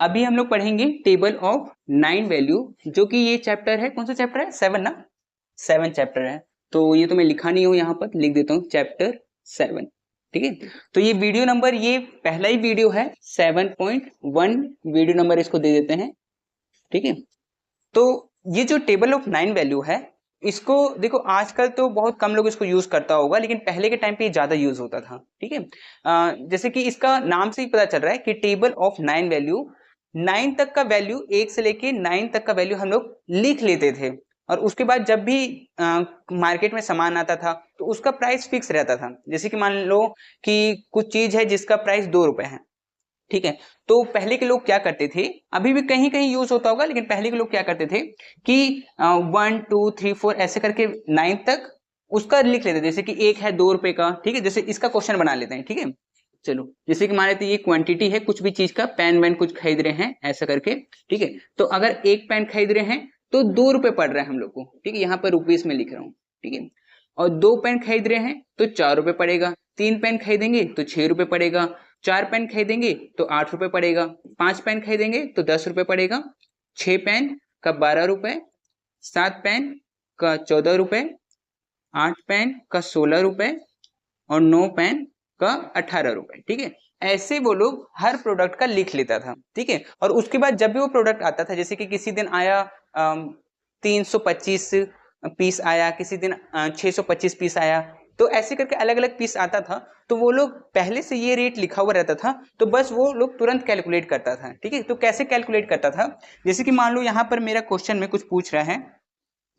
अभी हम लोग पढ़ेंगे टेबल ऑफ 9 वैल्यू, जो कि ये चैप्टर है, कौन सा चैप्टर है? 7 ना, 7 चैप्टर है। तो ये तो मैं लिखा नहीं हूं, यहाँ पर लिख देता हूँ चैप्टर 7। ठीक है, तो ये वीडियो नंबर, ये पहला ही वीडियो है, 7.1 वीडियो नंबर इसको दे देते हैं। ठीक है, तो ये जो टेबल ऑफ 9 वैल्यू है, इसको देखो आजकल तो बहुत कम लोग इसको यूज करता होगा, लेकिन पहले के टाइम पे ज्यादा यूज होता था। ठीक है, जैसे कि इसका नाम से ही पता चल रहा है कि टेबल ऑफ 9 वैल्यू, 9 तक का वैल्यू, 1 से लेके 9 तक का वैल्यू हम लोग लिख लेते थे, और उसके बाद जब भी मार्केट में सामान आता था तो उसका प्राइस फिक्स रहता था। जैसे कि मान लो कि कुछ चीज है जिसका प्राइस 2 रुपए है। ठीक है, तो पहले के लोग क्या करते थे, अभी भी कहीं कहीं यूज होता होगा, लेकिन पहले के लोग क्या करते थे कि 1 2 3 4 ऐसे करके 9 तक उसका लिख लेते थे। जैसे कि एक है 2 रुपए का, ठीक है, जैसे इसका क्वेश्चन बना लेते हैं। ठीक है, चलो जैसे कि मान लेते हैं ये क्वांटिटी है कुछ भी चीज का, पेन वैन कुछ खरीद रहे हैं ऐसा करके। ठीक है, तो अगर एक पेन खरीद रहे हैं तो 2 रुपए पड़ रहा है हम लोग को। ठीक है, यहाँ पर रुपीस में लिख रहा हूँ। ठीक है, और 2 पेन खरीद रहे हैं तो 4 रुपए पड़ेगा, 3 पेन खरीदेंगे तो 6 रुपए पड़ेगा, 4 पेन खरीदेंगे तो 8 रुपए पड़ेगा, 5 पेन खरीदेंगे तो 10 रुपए पड़ेगा, 6 पेन का 12 रुपए, 7 पेन का 14 रुपए, 8 पेन का 16 रुपए, और 9 पेन का 18 रुपए। ठीक है, ऐसे वो लोग हर प्रोडक्ट का लिख लेता था। ठीक है, और उसके बाद जब भी वो प्रोडक्ट आता था, जैसे कि किसी दिन आया 325 पीस आया, किसी दिन 625 पीस आया, तो ऐसे करके अलग अलग पीस आता था, तो वो लोग पहले से ये रेट लिखा हुआ रहता था, तो बस वो लोग तुरंत कैलकुलेट करता था। ठीक है, तो कैसे कैलकुलेट करता था, जैसे कि मान लो यहाँ पर मेरा क्वेश्चन में कुछ पूछ रहा है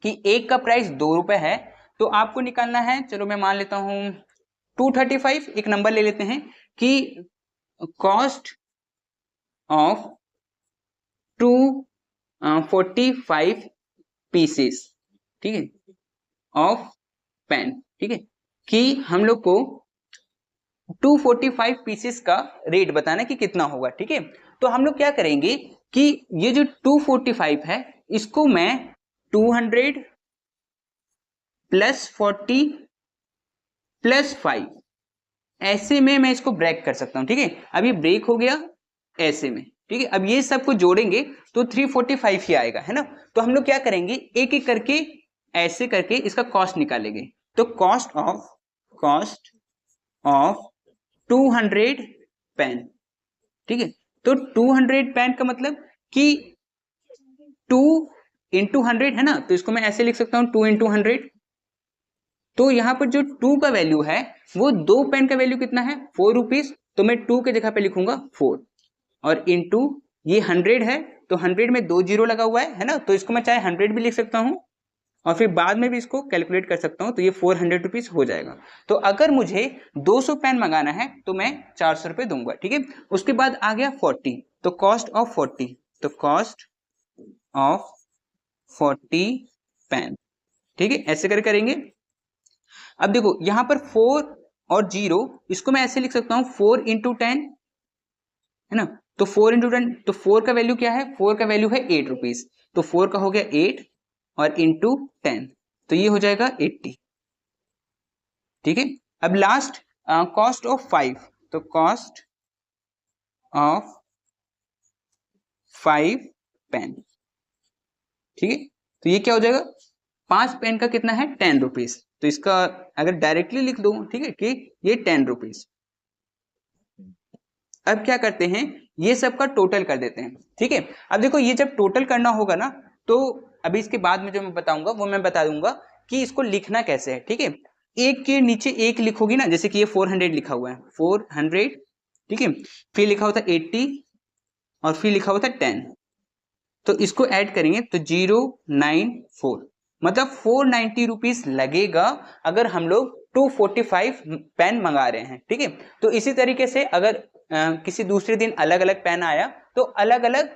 कि एक का प्राइस 2 रुपए है, तो आपको निकालना है, चलो मैं मान लेता हूँ 235, एक नंबर ले लेते हैं कि कॉस्ट ऑफ 245 पीसेस, ठीक है, ऑफ पेन। ठीक है, कि हम लोग को 245 पीसेस का रेट बताना कि कितना होगा। ठीक है, तो हम लोग क्या करेंगे कि ये जो 245 है, इसको मैं 200 प्लस 40 प्लस 5 ऐसे में मैं इसको ब्रेक कर सकता हूं। ठीक है, अब ये ब्रेक हो गया ऐसे में। ठीक है, अब ये सब को जोड़ेंगे तो 345 ही आएगा, है ना। तो हम लोग क्या करेंगे, एक एक करके ऐसे करके इसका कॉस्ट निकालेंगे। तो कॉस्ट ऑफ 200 पेन। ठीक है, तो 200 पेन का मतलब कि 2 इंटू 100 है ना, तो इसको मैं ऐसे लिख सकता हूं 2 इंटू 100। तो यहां पर जो 2 का वैल्यू है, वो 2 पेन का वैल्यू कितना है, 4 रुपीज, तो मैं 2 के जगह पे लिखूंगा 4, और इंटू ये 100 है, तो 100 में 2 जीरो लगा हुआ है ना, तो इसको मैं चाहे 100 भी लिख सकता हूं, और फिर बाद में भी इसको कैलकुलेट कर सकता हूं, तो ये 400 रुपीज हो जाएगा। तो अगर मुझे 200 पेन मंगाना है तो मैं 400 रुपए दूंगा। ठीक है, उसके बाद आ गया 40, तो कॉस्ट ऑफ 40, तो कॉस्ट ऑफ 40 पेन। ठीक है, ऐसे कर करेंगे। अब देखो यहां पर 4 और 0, इसको मैं ऐसे लिख सकता हूं 4 इंटू 10, है ना, तो 4 इंटू 10, तो 4 का वैल्यू क्या है, 4 का वैल्यू है 8 रुपीज, तो 4 का हो गया 8 और इंटू 10, तो ये हो जाएगा 80। ठीक है, अब लास्ट कॉस्ट ऑफ 5, तो कॉस्ट ऑफ 5 पेन। ठीक है, तो ये क्या हो जाएगा, 5 पेन का कितना है, 10 रुपीज, तो इसका अगर डायरेक्टली लिख दो, ठीक है, कि ये 10 रुपीज। अब क्या करते हैं, ये सब का टोटल कर देते हैं। ठीक है, अब देखो ये जब टोटल करना होगा ना, तो अभी इसके बाद में जो मैं बताऊंगा वो मैं बता दूंगा कि इसको लिखना कैसे है। ठीक है, एक के नीचे एक लिखोगी ना, जैसे कि ये 400 लिखा हुआ है, 400, ठीक है, फिर लिखा हुआ था 80, और फिर लिखा हुआ था 10, तो इसको ऐड करेंगे तो 094, मतलब 490 रुपीज लगेगा अगर हम लोग 245 पेन मंगा रहे हैं। ठीक है, तो इसी तरीके से अगर किसी दूसरे दिन अलग अलग पेन आया, तो अलग अलग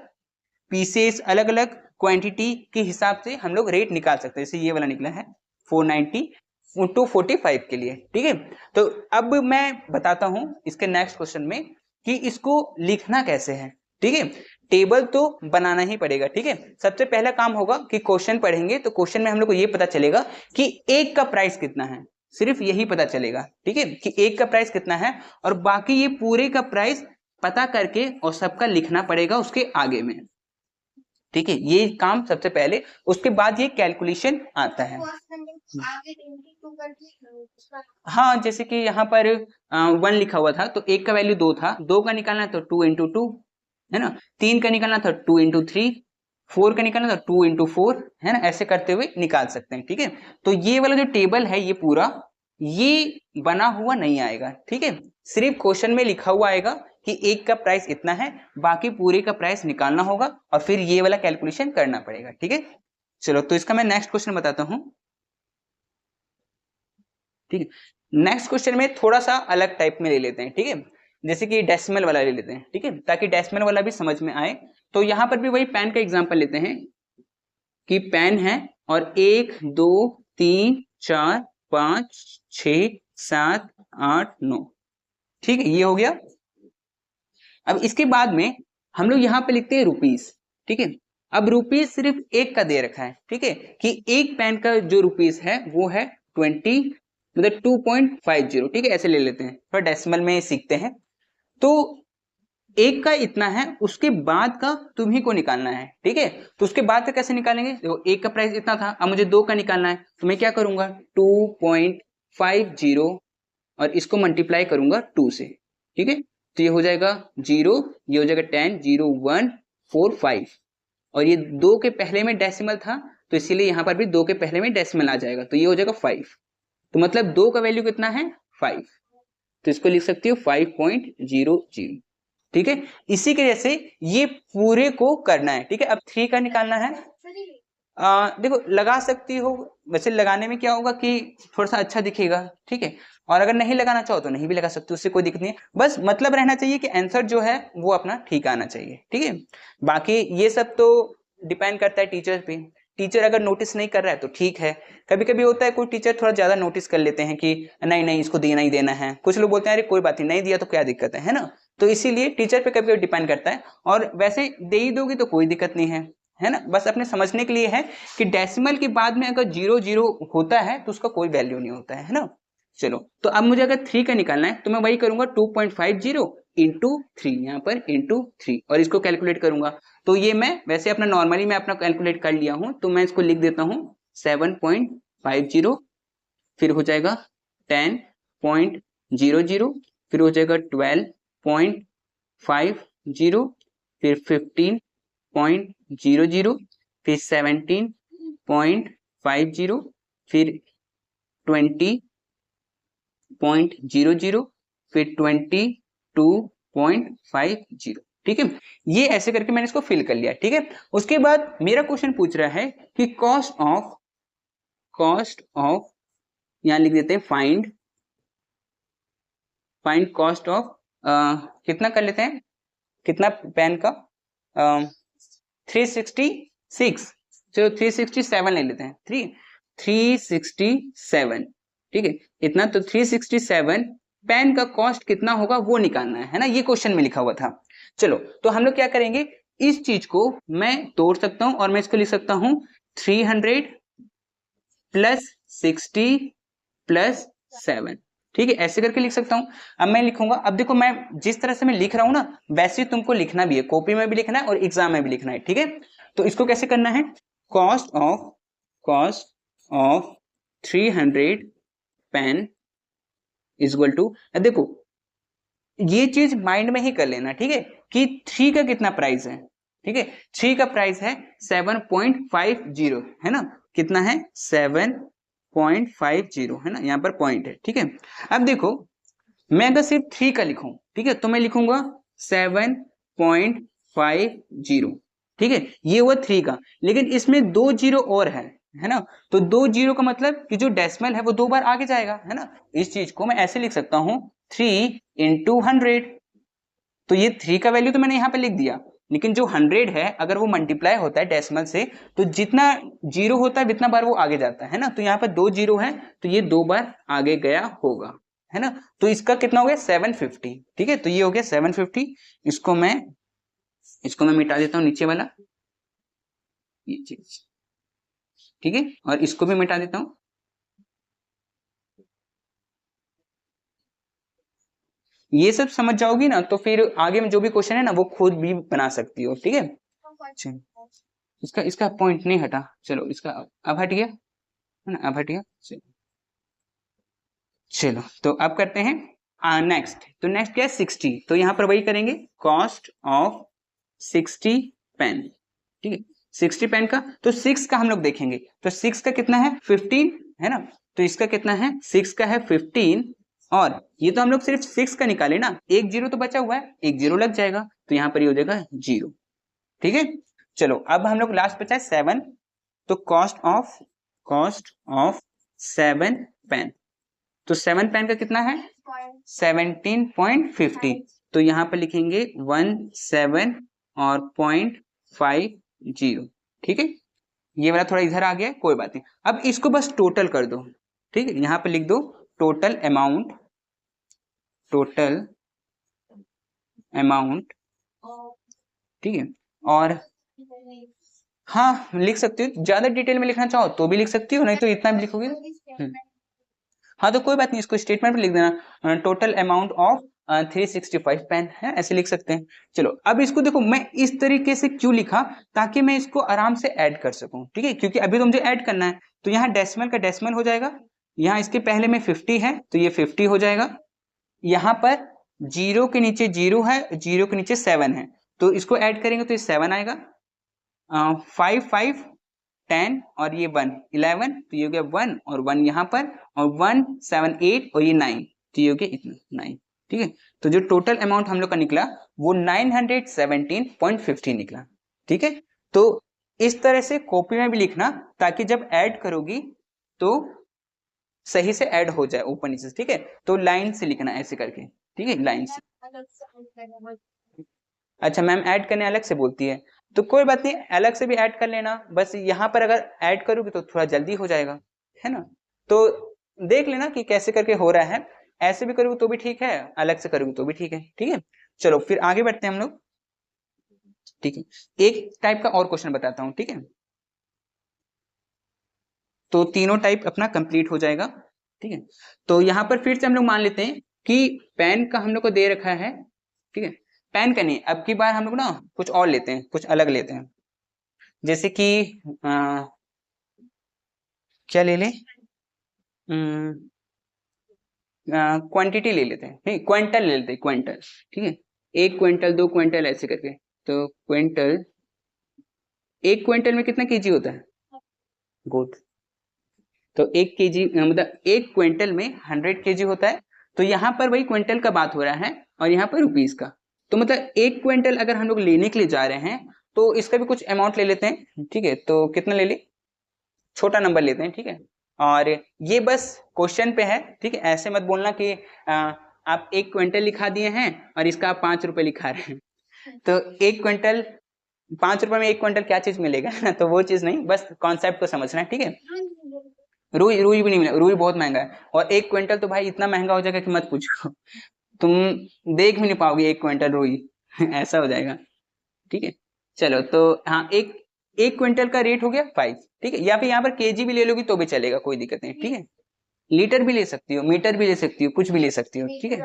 पीसेस, अलग अलग क्वांटिटी के हिसाब से हम लोग रेट निकाल सकते हैं। जैसे ये वाला निकला है 490 245 के लिए। ठीक है, तो अब मैं बताता हूं इसके नेक्स्ट क्वेश्चन में कि इसको लिखना कैसे है। ठीक है, टेबल तो बनाना ही पड़ेगा। ठीक है, सबसे पहला काम होगा कि क्वेश्चन पढ़ेंगे, तो क्वेश्चन में हम लोग को ये पता चलेगा कि एक का प्राइस कितना है, सिर्फ यही पता चलेगा। ठीक है, कि एक का प्राइस कितना है, और बाकी ये पूरे का प्राइस पता करके और सबका लिखना पड़ेगा उसके आगे में, ठीक है, ये काम सबसे पहले, उसके बाद ये कैलकुलेशन आता है। हाँ, जैसे कि यहाँ पर 1 लिखा हुआ था तो 1 का वैल्यू 2 था, 2 का निकालना तो 2 इंटू 2 है ना, 3 का निकालना था 2 इंटू 3, 4 का निकालना था 2 इंटू 4 है ना, ऐसे करते हुए निकाल सकते हैं, ठीक है। तो ये वाला जो टेबल है ये पूरा ये बना हुआ नहीं आएगा, ठीक है, सिर्फ क्वेश्चन में लिखा हुआ आएगा कि एक का प्राइस इतना है, बाकी पूरे का प्राइस निकालना होगा और फिर ये वाला कैलकुलेशन करना पड़ेगा, ठीक है। चलो तो इसका मैं नेक्स्ट क्वेश्चन बताता हूं, ठीक है। नेक्स्ट क्वेश्चन में थोड़ा सा अलग टाइप में ले लेते हैं, ठीक है, जैसे कि डेसिमल वाला ले लेते हैं, ठीक है, ताकि डेसिमल वाला भी समझ में आए। तो यहां पर भी वही पेन का एग्जांपल लेते हैं कि पेन है और 1 2 3 4 5 6 7 8 9, ठीक है, ये हो गया। अब इसके बाद में हम लोग यहाँ पे लिखते हैं रुपीस, ठीक है। अब रुपीस सिर्फ एक का दे रखा है, ठीक है, कि एक पेन का जो रुपीस है वो है 20 मतलब 2.50, ठीक है, ऐसे ले लेते हैं, थोड़ा डेसिमल में सीखते हैं। तो एक का इतना है, उसके बाद का तुम्ही को निकालना है, ठीक है। तो उसके बाद का कैसे निकालेंगे, देखो एक का प्राइस इतना था, अब मुझे 2 का निकालना है, तो मैं क्या करूंगा 2.50 और इसको मल्टीप्लाई करूंगा 2 से, ठीक है। तो ये हो जाएगा 0, ये हो जाएगा 10 0 1 4 5 और ये 2 के पहले में डेसिमल था तो इसीलिए यहां पर भी 2 के पहले में डेसिमल आ जाएगा, तो ये हो जाएगा 5। तो मतलब 2 का वैल्यू कितना है 5, तो इसको लिख सकती हो 5.00, ठीक है। इसी के जैसे ये पूरे को करना है, ठीक है। अब 3 का निकालना है, देखो लगा सकती हो, वैसे लगाने में क्या होगा कि थोड़ा सा अच्छा दिखेगा, ठीक है, और अगर नहीं लगाना चाहो तो नहीं भी लगा सकते, उससे कोई दिक्कत नहीं है, बस मतलब रहना चाहिए कि आंसर जो है वो अपना ठीक आना चाहिए, ठीक है। बाकी ये सब तो डिपेंड करता है टीचर पे, टीचर अगर नोटिस नहीं कर रहा है तो ठीक है, कभी कभी होता है कोई टीचर थोड़ा ज्यादा नोटिस कर लेते हैं कि नहीं नहीं इसको देना ही देना है, कुछ लोग बोलते हैं अरे कोई बात नहीं दिया तो क्या दिक्कत है ना, तो इसीलिए टीचर पे कभी कभी डिपेंड करता है, और वैसे दे ही दोगी तो कोई दिक्कत नहीं है ना, बस अपने समझने के लिए है कि डेसिमल के बाद में अगर 0 0 होता है तो उसका कोई वैल्यू नहीं होता है ना। चलो तो अब मुझे अगर 3 का निकालना है तो मैं वही करूंगा 2.50 इंटू 3, यहाँ पर इंटू 3 और इसको कैलकुलेट करूंगा। तो ये मैं वैसे अपना नॉर्मली मैं अपना कैलकुलेट कर लिया हूं, तो मैं इसको लिख देता हूं 7.50, फिर हो जाएगा 10.00, फिर हो जाएगा 12.50, फिर 15.00, फिर 17.50, फिर 20.00, फिर 22.50, ठीक है। ये ऐसे करके मैंने इसको फिल कर लिया, ठीक है। उसके बाद मेरा क्वेश्चन पूछ रहा है कि कॉस्ट ऑफ यहां लिख देते हैं फाइंड कॉस्ट ऑफ, कितना कर लेते हैं, कितना पेन का 366, चलो 367 ले लेते हैं, 367, ठीक है, इतना तो 367 पेन का कॉस्ट कितना होगा वो निकालना है ना, ये क्वेश्चन में लिखा हुआ था। चलो तो हम लोग क्या करेंगे, इस चीज को मैं तोड़ सकता हूं और मैं इसको लिख सकता हूं 300 प्लस 60 प्लस 7, ठीक है, ऐसे करके लिख सकता हूं। अब मैं लिखूंगा, अब देखो मैं जिस तरह से मैं लिख रहा हूं ना वैसे ही तुमको लिखना भी है, कॉपी में भी लिखना है और एग्जाम में भी लिखना है, ठीक है। तो इसको कैसे करना है, cost of 300 pen is equal to, देखो ये चीज माइंड में ही कर लेना, ठीक है, कि 3 का कितना प्राइस है, ठीक है, 3 का प्राइस है 7.50 है ना, कितना है 7.50 है ना, यहाँ पर पॉइंट है, ठीक है। अब देखो मैं अगर सिर्फ 3 का लिखूं, ठीक है, तो मैं लिखूंगा 7.50, ठीक है, ये हुआ 3 का, लेकिन इसमें 2 जीरो और है ना, तो 2 जीरो का मतलब कि जो डेसिमल है वो 2 बार आगे जाएगा, है ना। इस चीज को मैं ऐसे लिख सकता हूं 3 इंटू 100, तो ये 3 का वैल्यू तो मैंने यहाँ पे लिख दिया, लेकिन जो 100 है अगर वो मल्टीप्लाई होता है डेसिमल से तो जितना जीरो होता है उतना बार वो आगे जाता है ना, तो यहाँ पर 2 जीरो है तो ये 2 बार आगे गया होगा, है ना। तो इसका कितना हो गया 750, ठीक है, तो ये हो गया 750, इसको मैं मिटा देता हूँ नीचे वाला ये चीज, ठीक है, और इसको भी मिटा देता हूँ, ये सब समझ जाओगी ना तो फिर आगे में जो भी क्वेश्चन है ना वो खुद भी बना सकती हो, ठीक है। इसका इसका पॉइंट नहीं हटा, चलो इसका अब हट गया है ना, अब हट गया। चलो तो अब करते हैं नेक्स्ट। तो नेक्स्ट क्या है 60, तो यहाँ पर वही करेंगे कॉस्ट ऑफ 60 पेन, ठीक है। 60 पेन का तो 6 का हम लोग देखेंगे, तो 6 का कितना है 15 है ना, तो इसका कितना है 6 का है 15, और ये तो हम लोग सिर्फ 6 का निकाले ना, एक जीरो तो बचा हुआ है, एक जीरो लग जाएगा तो यहाँ पर ये हो जाएगा 0, ठीक है। चलो अब हम लोग लास्ट बचा है 7, तो कॉस्ट ऑफ 7 पेन, तो 7 पेन का कितना है 17.50, तो यहाँ पर लिखेंगे 17 और 0.50, ठीक है। ये वाला थोड़ा इधर आ गया, कोई बात नहीं। अब इसको बस टोटल कर दो, ठीक है, यहाँ पे लिख दो टोटल अमाउंट, ठीक है। और हाँ लिख सकती हो, ज्यादा डिटेल में लिखना चाहो तो भी लिख सकती हो, नहीं तो इतना भी लिखोगे। हाँ तो कोई बात नहीं, इसको स्टेटमेंट में लिख देना टोटल अमाउंट ऑफ 365 पेन है, ऐसे लिख सकते हैं। चलो अब इसको देखो, मैं इस तरीके से क्यों लिखा, ताकि मैं इसको आराम से ऐड कर सकूं, ठीक है, क्योंकि अभी तो मुझे ऐड करना है। तो यहाँ डेसिमल का डेसिमल हो जाएगा, यहाँ इसके पहले में 50 है तो ये 50 हो जाएगा, यहाँ पर जीरो के नीचे 0 है, 0 के नीचे 7 है, तो इसको ऐड करेंगे तो ये 7 आएगा, 5 5 10 और ये 1 11, तो ये हो गया 1 और 1 यहाँ पर, और 1 7 8 और ये 9, तो ये हो गया इतना 9, ठीक है। तो जो टोटल अमाउंट हम लोग का निकला वो 917.50 निकला, ठीक है। तो इस तरह से कॉपी में भी लिखना, ताकि जब ऐड करोगी तो सही से ऐड हो जाए ऊपर नीचे, ठीक है। तो लाइन से लिखना ऐसे करके, ठीक है, लाइन से। अच्छा मैम ऐड करने अलग से बोलती है, तो कोई बात नहीं, अलग से भी ऐड कर लेना, बस यहाँ पर अगर ऐड करोगे तो थोड़ा जल्दी हो जाएगा, है ना। तो देख लेना कि कैसे करके हो रहा है, ऐसे भी करोगे तो भी ठीक है, अलग से करोगे तो भी ठीक है, ठीक है। चलो फिर आगे बढ़ते हैं हम लोग, ठीक है। एक टाइप का और क्वेश्चन बताता हूँ, ठीक है, तो तीनों टाइप अपना कंप्लीट हो जाएगा, ठीक है। तो यहाँ पर फिर से हम लोग मान लेते हैं कि पेन का हम लोग को दे रखा है, ठीक है। पेन का नहीं, अब की बार हम लोग ना कुछ और लेते हैं, कुछ अलग लेते हैं, जैसे कि क्या ले लें, क्वांटिटी ले लेते हैं, नहीं क्विंटल ले लेते हैं, क्विंटल, ठीक है। 1 क्विंटल 2 क्विंटल ऐसे करके, तो क्विंटल, 1 क्विंटल में कितना केजी होता है, गुड, तो 1 केजी मतलब 1 क्विंटल में 100 केजी होता है, तो यहाँ पर वही क्विंटल का बात हो रहा है और यहाँ पर रुपीस का, तो मतलब 1 क्विंटल अगर हम लोग लेने के लिए जा रहे हैं तो इसका भी कुछ अमाउंट ले लेते हैं, ठीक है। तो कितना ले ले, छोटा नंबर लेते हैं, ठीक है। और ये बस क्वेश्चन पे है, ठीक है, ऐसे मत बोलना कि आप 1 क्विंटल लिखा दिए हैं और इसका आप 5 रुपए लिखा रहे हैं, तो 1 क्विंटल 5 रुपए में 1 क्विंटल क्या चीज मिलेगा ना, तो वो चीज नहीं, बस कॉन्सेप्ट को समझना है, ठीक है। रुई रुई भी नहीं मिला, रुई बहुत महंगा है, और 1 क्विंटल तो भाई इतना महंगा हो जाएगा कि मत पूछो, तुम देख भी नहीं पाओगे 1 क्विंटल रुई ऐसा हो जाएगा, ठीक है। चलो तो हाँ, एक क्विंटल का रेट हो गया 5, ठीक है, या फिर यहाँ पर केजी भी ले लोगी तो भी चलेगा, कोई दिक्कत नहीं, ठीक है। लीटर भी ले सकती हो, मीटर भी ले सकती हो, कुछ भी ले सकती हो, ठीक है।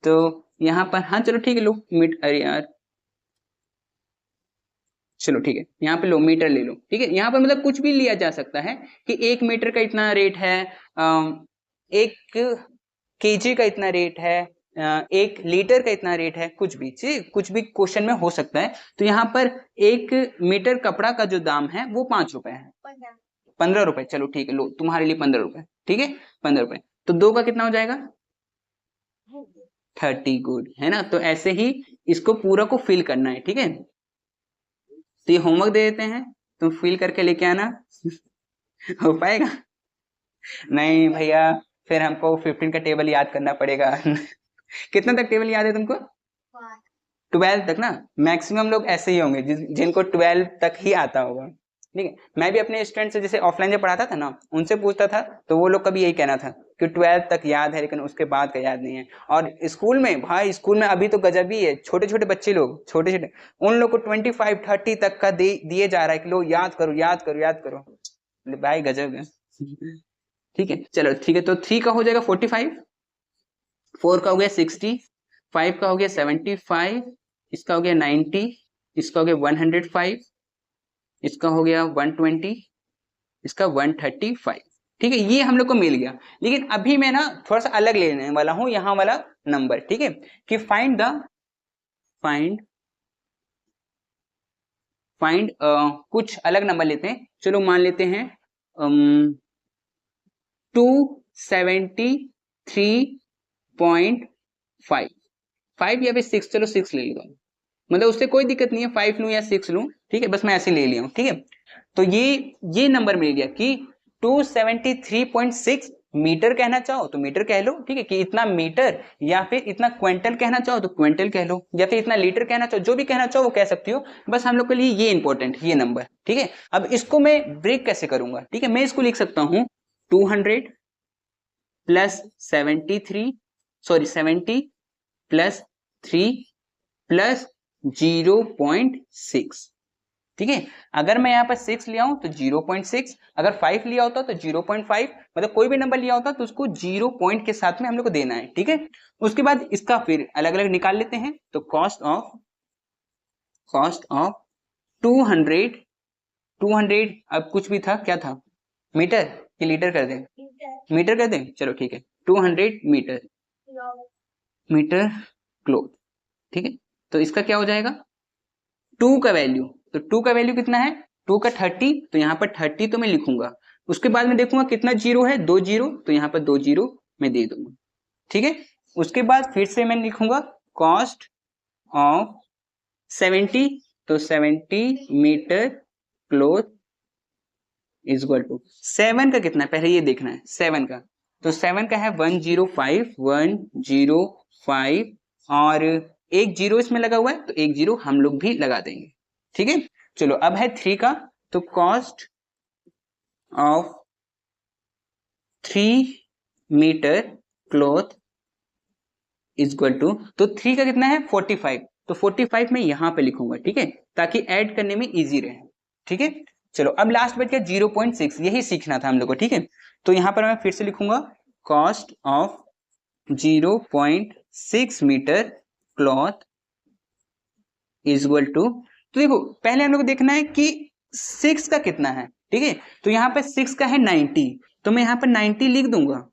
तो यहाँ पर हाँ चलो ठीक है, लो अरे यार चलो ठीक है, यहाँ पे लो मीटर ले लो, ठीक है। यहाँ पर मतलब कुछ भी लिया जा सकता है कि 1 मीटर का इतना रेट है, 1 केजी का इतना रेट है, 1 लीटर का इतना रेट है, कुछ भी चीज, कुछ भी क्वेश्चन में हो सकता है। तो यहाँ पर 1 मीटर कपड़ा का जो दाम है वो 5 रुपए है, 15 रुपए, चलो ठीक है, लो तुम्हारे लिए 15 रुपए, ठीक है, 15 रुपए। तो 2 का कितना हो जाएगा 30, गुड, है ना। तो ऐसे ही इसको पूरा को फिल करना है, ठीक है। तो ये होमवर्क दे देते हैं, तुम फिल करके लेके आना हो पाएगा, नहीं भैया फिर हमको 15 का टेबल याद करना पड़ेगा कितना तक टेबल याद है तुमको, 12 तक ना, मैक्सिमम लोग ऐसे ही होंगे जिनको 12 तक ही आता होगा, ठीक है। मैं भी अपने स्टूडेंट से जैसे ऑफलाइन जब पढ़ाता था ना, उनसे पूछता था तो वो लोग का भी यही कहना था कि 12 तक याद है लेकिन उसके बाद का याद नहीं है। और स्कूल में भाई, स्कूल में अभी तो गजब ही है, छोटे छोटे बच्चे लोग, छोटे छोटे, उन लोग को 25 30 तक का दिए जा रहा है कि लो याद करो याद करो याद करो, भाई गजब है ठीक है। चलो ठीक है, तो 3 का हो जाएगा 45, 4 का हो गया 60, 5 का हो गया 75, इसका हो गया 90, इसका हो गया 105, इसका हो गया 120, इसका 135। ठीक है, ये हम लोग को मिल गया। लेकिन अभी मैं ना थोड़ा सा अलग लेने वाला हूं यहाँ वाला नंबर। ठीक है, कि फाइंड कुछ अलग नंबर लेते हैं। चलो मान लेते हैं 273.5, 5 या फिर 6, चलो 6 ले लो, मतलब उससे कोई दिक्कत नहीं है, 5 लूं या 6 लूं। ठीक है, बस मैं ऐसे ले लिया हूं। ठीक है, तो ये नंबर मिल गया कि 273.6 मीटर कहना चाहो तो मीटर कह लो। ठीक है, कि इतना मीटर, या फिर इतना क्विंटल कहना चाहो तो क्विंटल कह लो, या फिर इतना लीटर कहना चाहो, जो भी कहना चाहो वो कह सकती हो। बस हम लोग के लिए ये इंपॉर्टेंट ये नंबर। ठीक है, अब इसको मैं ब्रेक कैसे करूंगा? ठीक है, मैं इसको लिख सकता हूं 200 प्लस 70 प्लस 3 प्लस 0.6। ठीक है, अगर मैं यहाँ पर 6 लिया हूं तो 0.6, अगर 5 लिया होता तो 0.5, मतलब कोई भी नंबर लिया होता तो उसको 0 पॉइंट के साथ में हम लोग को देना है। ठीक है, उसके बाद इसका फिर अलग अलग निकाल लेते हैं। तो कॉस्ट ऑफ 200 अब कुछ भी था, क्या था, मीटर कि लीटर कर दें? मीटर कर दें, चलो ठीक है, 200 मीटर क्लोथ। ठीक है, तो इसका क्या हो जाएगा 2 का वैल्यू, तो 2 का वैल्यू कितना है, 2 का 30, तो यहाँ पर 30 तो मैं लिखूंगा। उसके बाद में देखूंगा कितना जीरो है, 2 जीरो, तो यहाँ पर 2 जीरो मैं दे दूंगा। ठीक है, उसके बाद फिर से मैं लिखूंगा कॉस्ट ऑफ 70, तो 70 metre cloth is equal to 7 का कितना है, पहले ये देखना है 7 का, तो 7 का है 105 और एक जीरो इसमें लगा हुआ है, तो एक जीरो हम लोग भी लगा देंगे। ठीक है, चलो अब है 3 का, तो cost of 3 metre cloth is equal to, तो 3 का कितना है 45, तो 45 में यहां पे लिखूंगा। ठीक है, ताकि ऐड करने में इजी रहे। ठीक है, चलो अब लास्ट बच गया 0.6, यही सीखना था हम लोग को। ठीक है, तो यहां पर मैं फिर से लिखूंगा cost of 0.6 metre cloth is equal to, तो देखो पहले हम लोग को देखना है कि 6 का कितना है। ठीक है, तो यहाँ पे 6 का है 90, तो मैं यहाँ पर 90 लिख दूंगा।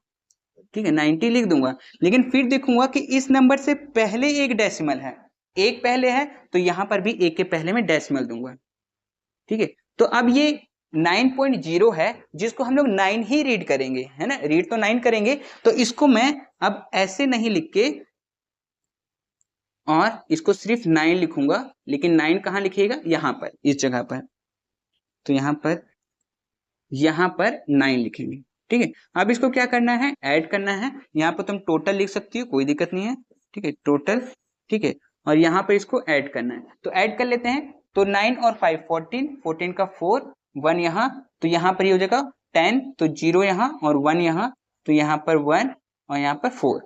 ठीक है, 90 लिख दूंगा, लेकिन फिर देखूंगा कि इस नंबर से पहले एक डेसिमल है, एक पहले है, तो यहां पर भी एक के पहले में डेसिमल दूंगा। ठीक है, तो अब ये 9.0 है, जिसको हम लोग 9 ही रीड करेंगे, है ना, रीड तो 9 करेंगे। तो इसको मैं अब ऐसे नहीं लिख के और इसको सिर्फ 9 लिखूंगा, लेकिन 9 कहां लिखिएगा, यहां पर, इस जगह पर, तो यहां पर 9 लिखेंगे। ठीक है, अब इसको क्या करना है, ऐड करना है। यहाँ पर तुम टोटल लिख सकती हो, कोई दिक्कत नहीं है। ठीक है, टोटल। ठीक है, और यहाँ पर इसको ऐड करना है, तो ऐड कर लेते हैं। तो 9 और 5 14, 14 का 4, 1 यहाँ, तो यहाँ पर ये हो जाएगा 10, तो 0 यहाँ और 1 यहाँ, तो यहाँ पर 1 और यहाँ पर 4,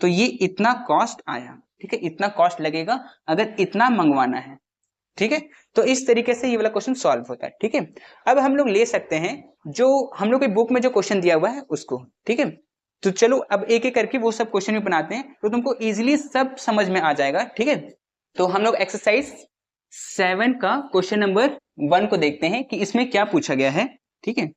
तो ये इतना कॉस्ट आया। ठीक है, इतना कॉस्ट लगेगा अगर इतना मंगवाना है। ठीक है, तो इस तरीके से ये वाला क्वेश्चन सॉल्व होता है। ठीक है, अब हम लोग ले सकते हैं जो हम लोग के बुक में जो क्वेश्चन दिया हुआ है उसको। ठीक है, तो चलो अब एक एक करके वो सब क्वेश्चन भी बनाते हैं, तो तुमको इजीली सब समझ में आ जाएगा। ठीक है, तो हम लोग एक्सरसाइज 7 का क्वेश्चन नंबर 1 को देखते हैं कि इसमें क्या पूछा गया है। ठीक है,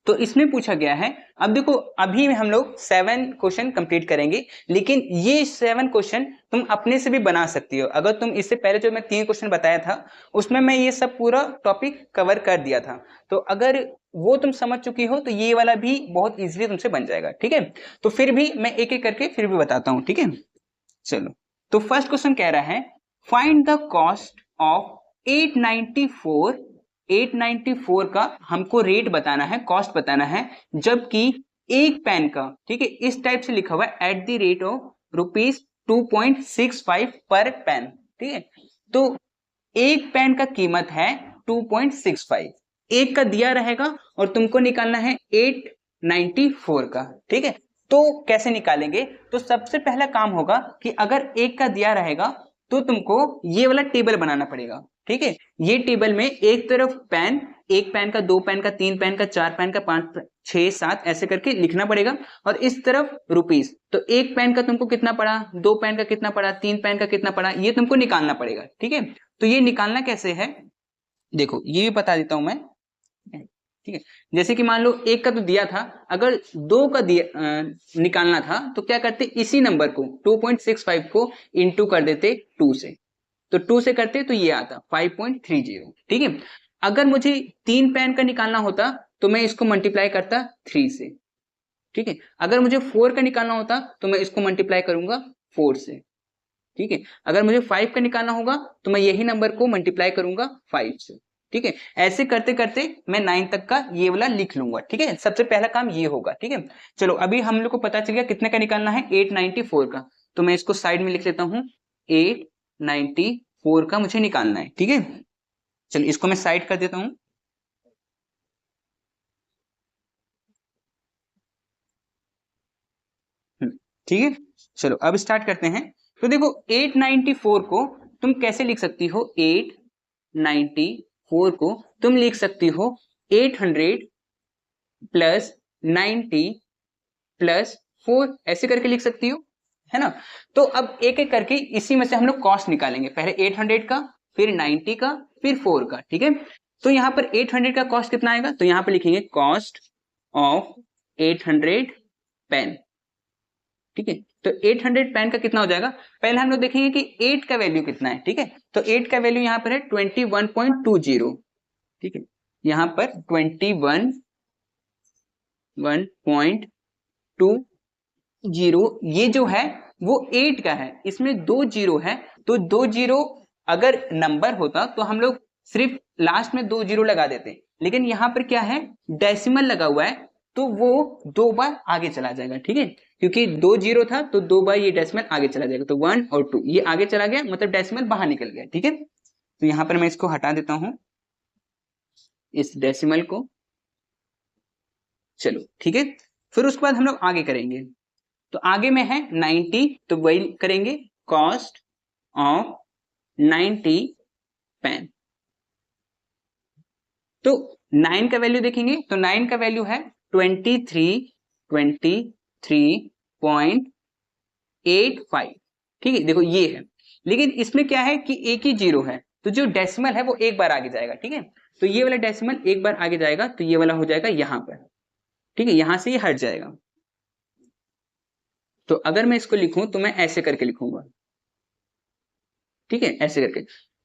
तो इसमें पूछा गया है, अब देखो अभी हम लोग 7 क्वेश्चन कंप्लीट करेंगे, लेकिन ये 7 क्वेश्चन तुम अपने से भी बना सकती हो। अगर तुम इससे पहले जो मैं 3 क्वेश्चन बताया था उसमें मैं ये सब पूरा टॉपिक कवर कर दिया था, तो अगर वो तुम समझ चुकी हो तो ये वाला भी बहुत इजीली तुमसे बन जाएगा। ठीक है, तो फिर भी मैं एक एक करके फिर भी बताता हूं। ठीक है, चलो, तो फर्स्ट क्वेश्चन कह रहा है फाइंड द कॉस्ट ऑफ 894 का हमको रेट बताना है, कॉस्ट बताना है, जबकि एक पेन का, ठीक है, इस टाइप से लिखा हुआ है एट द रेट ऑफ ₹2.65 पर पेन। ठीक है, तो एक पेन का कीमत है 2.65, एक का दिया रहेगा और तुमको निकालना है 894 का। ठीक है, तो कैसे निकालेंगे, तो सबसे पहला काम होगा कि अगर एक का दिया रहेगा तो तुमको ये वाला टेबल बनाना पड़ेगा, ठीक है। ये टेबल में एक तरफ पेन, एक पेन का, दो पेन का, तीन पेन का, चार पेन का, पांच, 6, 7 ऐसे करके लिखना पड़ेगा, और इस तरफ रुपीस। तो एक पेन का तुमको कितना पड़ा, दो पेन का कितना पड़ा, तीन पेन का कितना पड़ा, ये तुमको निकालना पड़ेगा, ठीक है। तो ये निकालना कैसे है, देखो ये भी बता देता हूं मैं, ठीक है। जैसे कि मान लो एक का तो दिया था, अगर दो का दिया निकालना था तो क्या करते, इसी नंबर को 2.65 को इंटू कर देते 2 से, तो 2 से करते तो ये आता 5.30, ठीक है। अगर मुझे 3 पेन का निकालना होता तो मैं इसको मल्टीप्लाई करता 3 से, ठीक है। अगर मुझे 4 का निकालना होता तो मैं इसको मल्टीप्लाई करूंगा 4 से, ठीक है। अगर मुझे 5 का निकालना होगा तो मैं यही नंबर को मल्टीप्लाई करूंगा 5 से, ठीक है। ऐसे करते करते मैं 9 तक का ये वाला लिख लूंगा, ठीक है। सबसे पहला काम ये होगा, ठीक है। चलो अभी हम लोग को पता चल गया कितने का निकालना है, 894 का, तो मैं इसको साइड में लिख लेता हूं, 894 का मुझे निकालना है, ठीक है। चलो इसको मैं साइड कर देता हूं। ठीक है, चलो अब स्टार्ट करते हैं। तो देखो 894 को तुम कैसे लिख सकती हो, 894 को तुम लिख सकती हो 800 प्लस 90 प्लस 4 ऐसे करके लिख सकती हो, है ना। तो अब एक एक करके इसी में से हम लोग कॉस्ट निकालेंगे, पहले 800 का, फिर 90 का, फिर 4 का, ठीक है। तो यहाँ पर 800 का कॉस्ट कितना आएगा, तो यहाँ पर लिखेंगे कॉस्ट ऑफ 800 पेन, ठीक है। तो 800 पेन का कितना हो जाएगा, पहले हम लोग देखेंगे कि 8 का वैल्यू कितना है, ठीक है। तो 8 का वैल्यू यहाँ पर है 21.20, ठीक है। यहाँ पर 21.20 ये जो है वो 8 का है, इसमें 2 जीरो है, तो 2 जीरो अगर नंबर होता तो हम लोग सिर्फ लास्ट में 2 जीरो लगा देते, लेकिन यहाँ पर क्या है, डेसिमल लगा हुआ है, तो वो 2 बार आगे चला जाएगा, ठीक है। क्योंकि 2 जीरो था तो 2 बार ये डेसिमल आगे चला जाएगा, तो 1 और 2 ये आगे चला गया, मतलब डेसिमल बाहर निकल गया, ठीक है। तो यहाँ पर मैं इसको हटा देता हूं, इस डेसिमल को, चलो ठीक है। फिर उसके बाद हम लोग आगे करेंगे, तो आगे में है 90, तो वही करेंगे कॉस्ट ऑफ 90 पेन। तो 9 का वैल्यू देखेंगे, तो 9 का वैल्यू है 23.85, ठीक है। देखो ये है, लेकिन इसमें क्या है कि एक ही जीरो है, तो जो डेसिमल है वो एक बार आगे जाएगा, ठीक है। तो ये वाला डेसिमल एक बार आगे जाएगा, तो ये वाला हो जाएगा यहाँ पर, ठीक है, यहां से ये हट जाएगा। तो अगर मैं इसको लिखूं तो मैं ऐसे करके लिखूंगा, ठीक है, ऐसे करके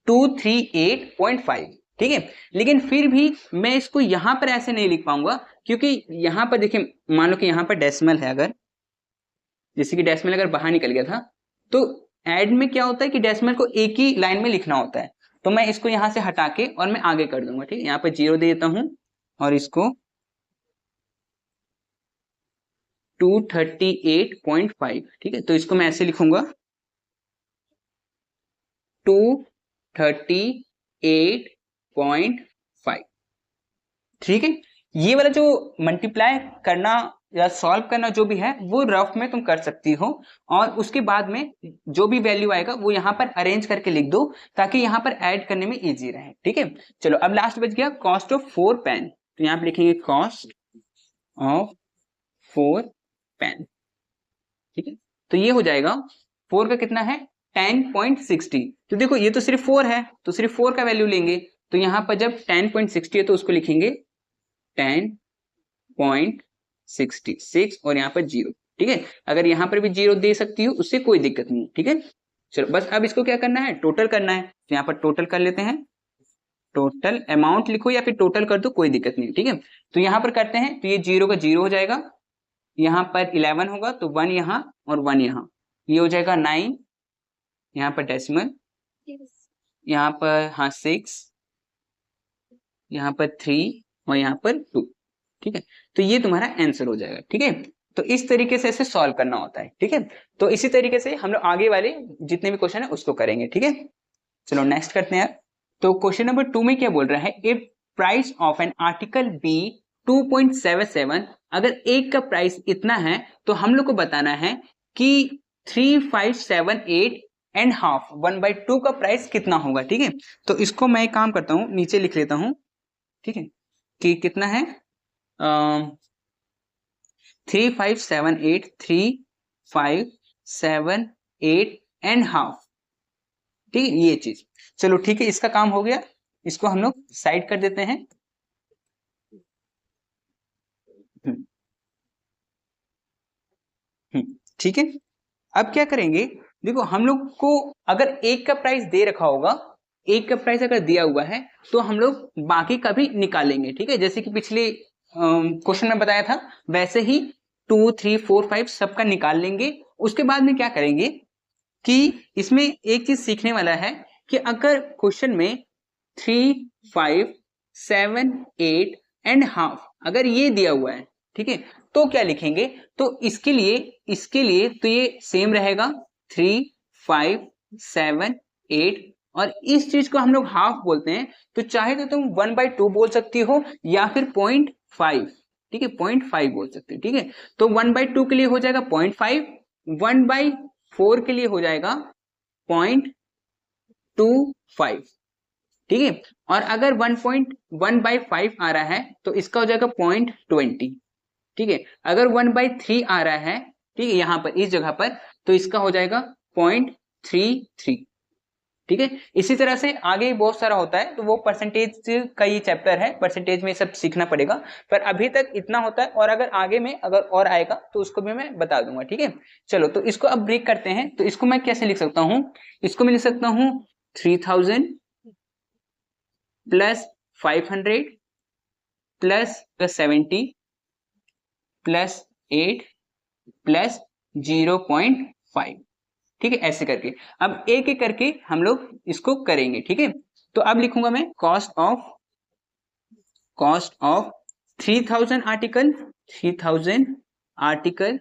238.5, ठीक है। लेकिन फिर भी मैं इसको यहां पर ऐसे नहीं लिख पाऊंगा, क्योंकि यहां पर देखिए, मान लो कि यहां पर डेसिमल है, अगर जैसे कि डेसिमल अगर बाहर निकल गया था, तो ऐड में क्या होता है कि डेसिमल को एक ही लाइन में लिखना होता है, तो मैं इसको यहां से हटा के और मैं आगे कर दूंगा, ठीक है। यहाँ पर जीरो दे देता हूं और इसको 238.5, ठीक है। तो इसको मैं ऐसे लिखूंगा 238.5, ठीक है। ये वाला जो मल्टीप्लाई करना या सॉल्व करना जो भी है वो रफ में तुम कर सकती हो, और उसके बाद में जो भी वैल्यू आएगा वो यहाँ पर अरेंज करके लिख दो, ताकि यहाँ पर ऐड करने में इजी रहे, ठीक है। चलो अब लास्ट बच गया कॉस्ट ऑफ 4 पेन, तो यहाँ पे लिखेंगे कॉस्ट ऑफ 4 पेन, ठीक है। तो ये हो जाएगा 4 का कितना है 10.60, तो देखो ये तो सिर्फ 4 है, तो सिर्फ 4 का वैल्यू लेंगे, तो यहाँ पर जब 10.60 है तो उसको लिखेंगे 10.66 और यहाँ पर जीरो, ठीक है। अगर यहाँ पर भी जीरो दे सकती हो उससे कोई दिक्कत नहीं, ठीक है। चलो बस अब इसको क्या करना है, टोटल करना है, तो यहाँ पर टोटल कर लेते हैं, टोटल अमाउंट लिखो या फिर टोटल कर दो, कोई दिक्कत नहीं, ठीक है। तो यहाँ पर करते हैं, तो ये जीरो का जीरो हो जाएगा, यहाँ पर 11 होगा तो 1 यहाँ और 1 यहाँ, ये हो जाएगा 9, यहाँ पर डेसिमल, यहाँ पर हाँ 6, यहाँ पर 3 और यहाँ पर 2, ठीक है। तो ये तुम्हारा आंसर हो जाएगा, ठीक है। तो इस तरीके से इसे सॉल्व करना होता है, ठीक है। तो इसी तरीके से हम लोग आगे वाले जितने भी क्वेश्चन है उसको करेंगे, ठीक है। चलो नेक्स्ट करते हैं। तो क्वेश्चन नंबर 2 में क्या बोल रहा है, if price of an article be 2.77, अगर एक का प्राइस इतना है तो हम लोग को बताना है कि 3578 एंड हाफ 1/2 का प्राइस कितना होगा। ठीक है, तो इसको मैं एक काम करता हूँ, नीचे लिख लेता हूँ। ठीक है, कि कितना है 3578 एंड हाफ। ठीक है, ये चीज। चलो ठीक है, इसका काम हो गया, इसको हम लोग साइड कर देते हैं। ठीक है, अब क्या करेंगे, देखो हम लोग को अगर एक का प्राइस दे रखा होगा, एक का प्राइस अगर दिया हुआ है तो हम लोग बाकी का भी निकालेंगे। ठीक है, जैसे कि पिछले क्वेश्चन में बताया था वैसे ही 2, 3, 4, 5 सबका निकाल लेंगे। उसके बाद में क्या करेंगे कि इसमें एक चीज सीखने वाला है कि अगर क्वेश्चन में 3, 5, 7, 8 एंड हाफ अगर ये दिया हुआ है, ठीक है, तो क्या लिखेंगे, तो इसके लिए तो ये सेम रहेगा 3, 5, 7, 8 और इस चीज को हम लोग हाफ बोलते हैं। तो चाहे तो तुम 1/2 बोल सकती हो या फिर 0.5। ठीक है, 0.5 बोल सकते हो। ठीक है, तो 1/2 के लिए हो जाएगा 0.5, 1/4 के लिए हो जाएगा 0.25। ठीक है, और अगर 1.1/5 आ रहा है तो इसका हो जाएगा 0.20। ठीक है, अगर 1/3 आ रहा है, ठीक है, यहां पर इस जगह पर, तो इसका हो जाएगा 0.33। ठीक है, इसी तरह से आगे बहुत सारा होता है, तो वो परसेंटेज का ये चैप्टर है, परसेंटेज में सब सीखना पड़ेगा, पर अभी तक इतना होता है, और अगर आगे में अगर और आएगा तो उसको भी मैं बता दूंगा। ठीक है, चलो तो इसको अब ब्रेक करते हैं। तो इसको मैं कैसे लिख सकता हूं, इसको मैं लिख सकता हूं 3000 प्लस 500 प्लस 70 प्लस 8 प्लस 0.5। ठीक है, ऐसे करके अब एक एक करके हम लोग इसको करेंगे। ठीक है, तो अब लिखूंगा मैं कॉस्ट ऑफ 3000 आर्टिकल।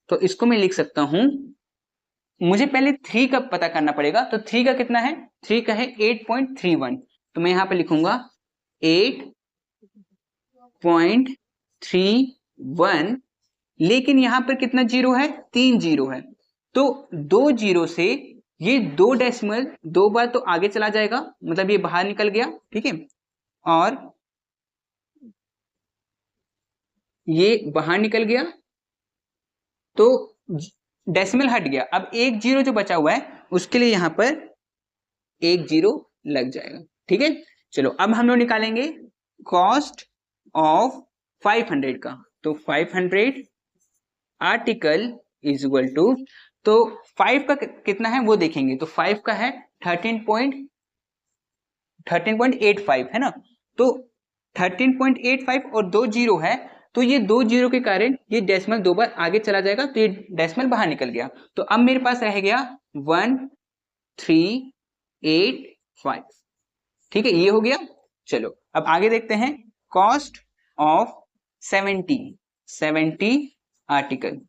तो इसको मैं लिख सकता हूं, मुझे पहले 3 का पता करना पड़ेगा, तो 3 का कितना है, 3 का है 8.31। तो मैं यहां पे लिखूंगा 8.31, लेकिन यहां पर कितना जीरो है, 3 जीरो है, तो 2 जीरो से ये 2 डेसिमल 2 बार तो आगे चला जाएगा, मतलब ये बाहर निकल गया। ठीक है, और ये बाहर निकल गया तो डेसिमल हट गया। अब एक जीरो जो बचा हुआ है उसके लिए यहां पर एक जीरो लग जाएगा। ठीक है, चलो अब हम लोग निकालेंगे कॉस्ट ऑफ 500 का। तो 500 आर्टिकल इज इक्वल टू, तो 5 का कितना है वो देखेंगे, तो 5 का है 13.85 है ना, तो 13.85 और 2 जीरो है, तो ये 2 जीरो के कारण ये डेसिमल 2 बार आगे चला जाएगा, तो ये डेसिमल बाहर निकल गया। तो अब मेरे पास रह गया 1385। ठीक है, ये हो गया। चलो अब आगे देखते हैं कॉस्ट ऑफ 70 आर्टिकल।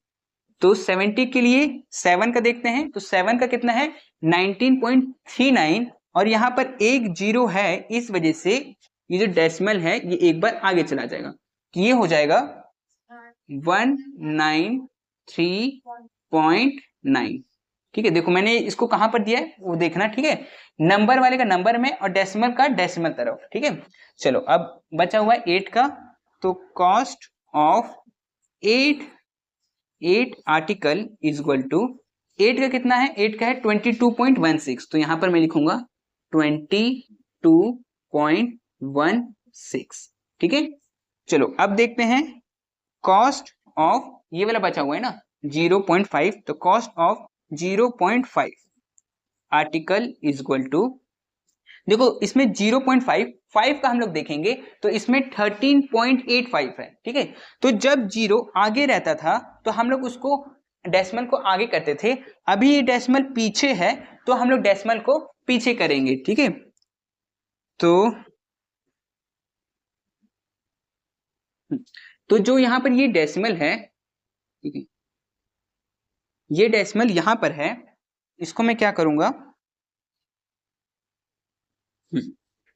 तो 70 के लिए 7 का देखते हैं, तो 7 का कितना है 19.39, और यहां पर एक जीरो है, इस वजह से ये जो डेसिमल है ये एक बार आगे चला जाएगा, तो ये हो जाएगा 193.9। ठीक है, देखो मैंने इसको कहां पर दिया है वो देखना। ठीक है, नंबर वाले का नंबर में और डेसिमल का डेसिमल तरफ। ठीक है, चलो अब बचा हुआ है 8 का, तो cost of 8 article is equal to, 8 का कितना है, 8 का है 22.16, तो यहां पर मैं लिखूंगा 22.16। ठीक है, चलो अब देखते हैं कॉस्ट ऑफ, ये वाला बचा हुआ है ना 0.5, तो cost of 0.5 article is equal to, देखो इसमें 0.5 का हम लोग देखेंगे तो इसमें 13.85 है। ठीक है, तो जब जीरो आगे रहता था तो हम लोग उसको डेसिमल को आगे करते थे, अभी ये डेसिमल पीछे है तो हम लोग डेसिमल को पीछे करेंगे। ठीक है, तो जो यहां पर ये डेसिमल है, ठीक है, ये डेसिमल यहां पर है, इसको मैं क्या करूंगा,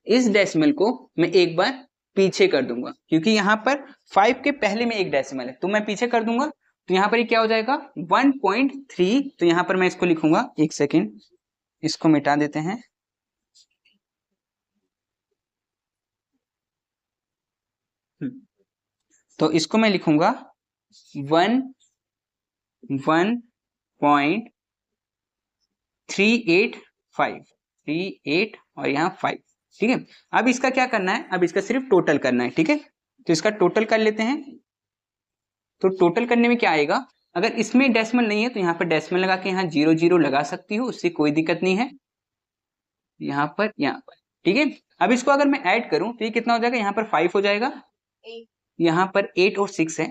इस डेसिमल को मैं एक बार पीछे कर दूंगा, क्योंकि यहां पर 5 के पहले में एक डेसिमल है, तो मैं पीछे कर दूंगा तो यहाँ पर ये क्या हो जाएगा 1.3। तो यहाँ पर मैं इसको लिखूंगा, एक सेकेंड, इसको मिटा देते हैं। तो इसको मैं लिखूंगा 1.385 और यहाँ 5। ठीक है, अब इसका क्या करना है, अब इसका सिर्फ टोटल करना है। ठीक है, तो इसका टोटल कर लेते हैं। तो टोटल करने में क्या आएगा, अगर इसमें डेसिमल नहीं है तो यहाँ पर डेसिमल लगा के यहाँ 0 0 लगा सकती हो, उससे कोई दिक्कत नहीं है। यहाँ पर ठीक है। अब इसको अगर मैं ऐड करूं तो ये कितना हो जाएगा, यहाँ पर 5 हो जाएगा, यहाँ पर 8 और 6 है।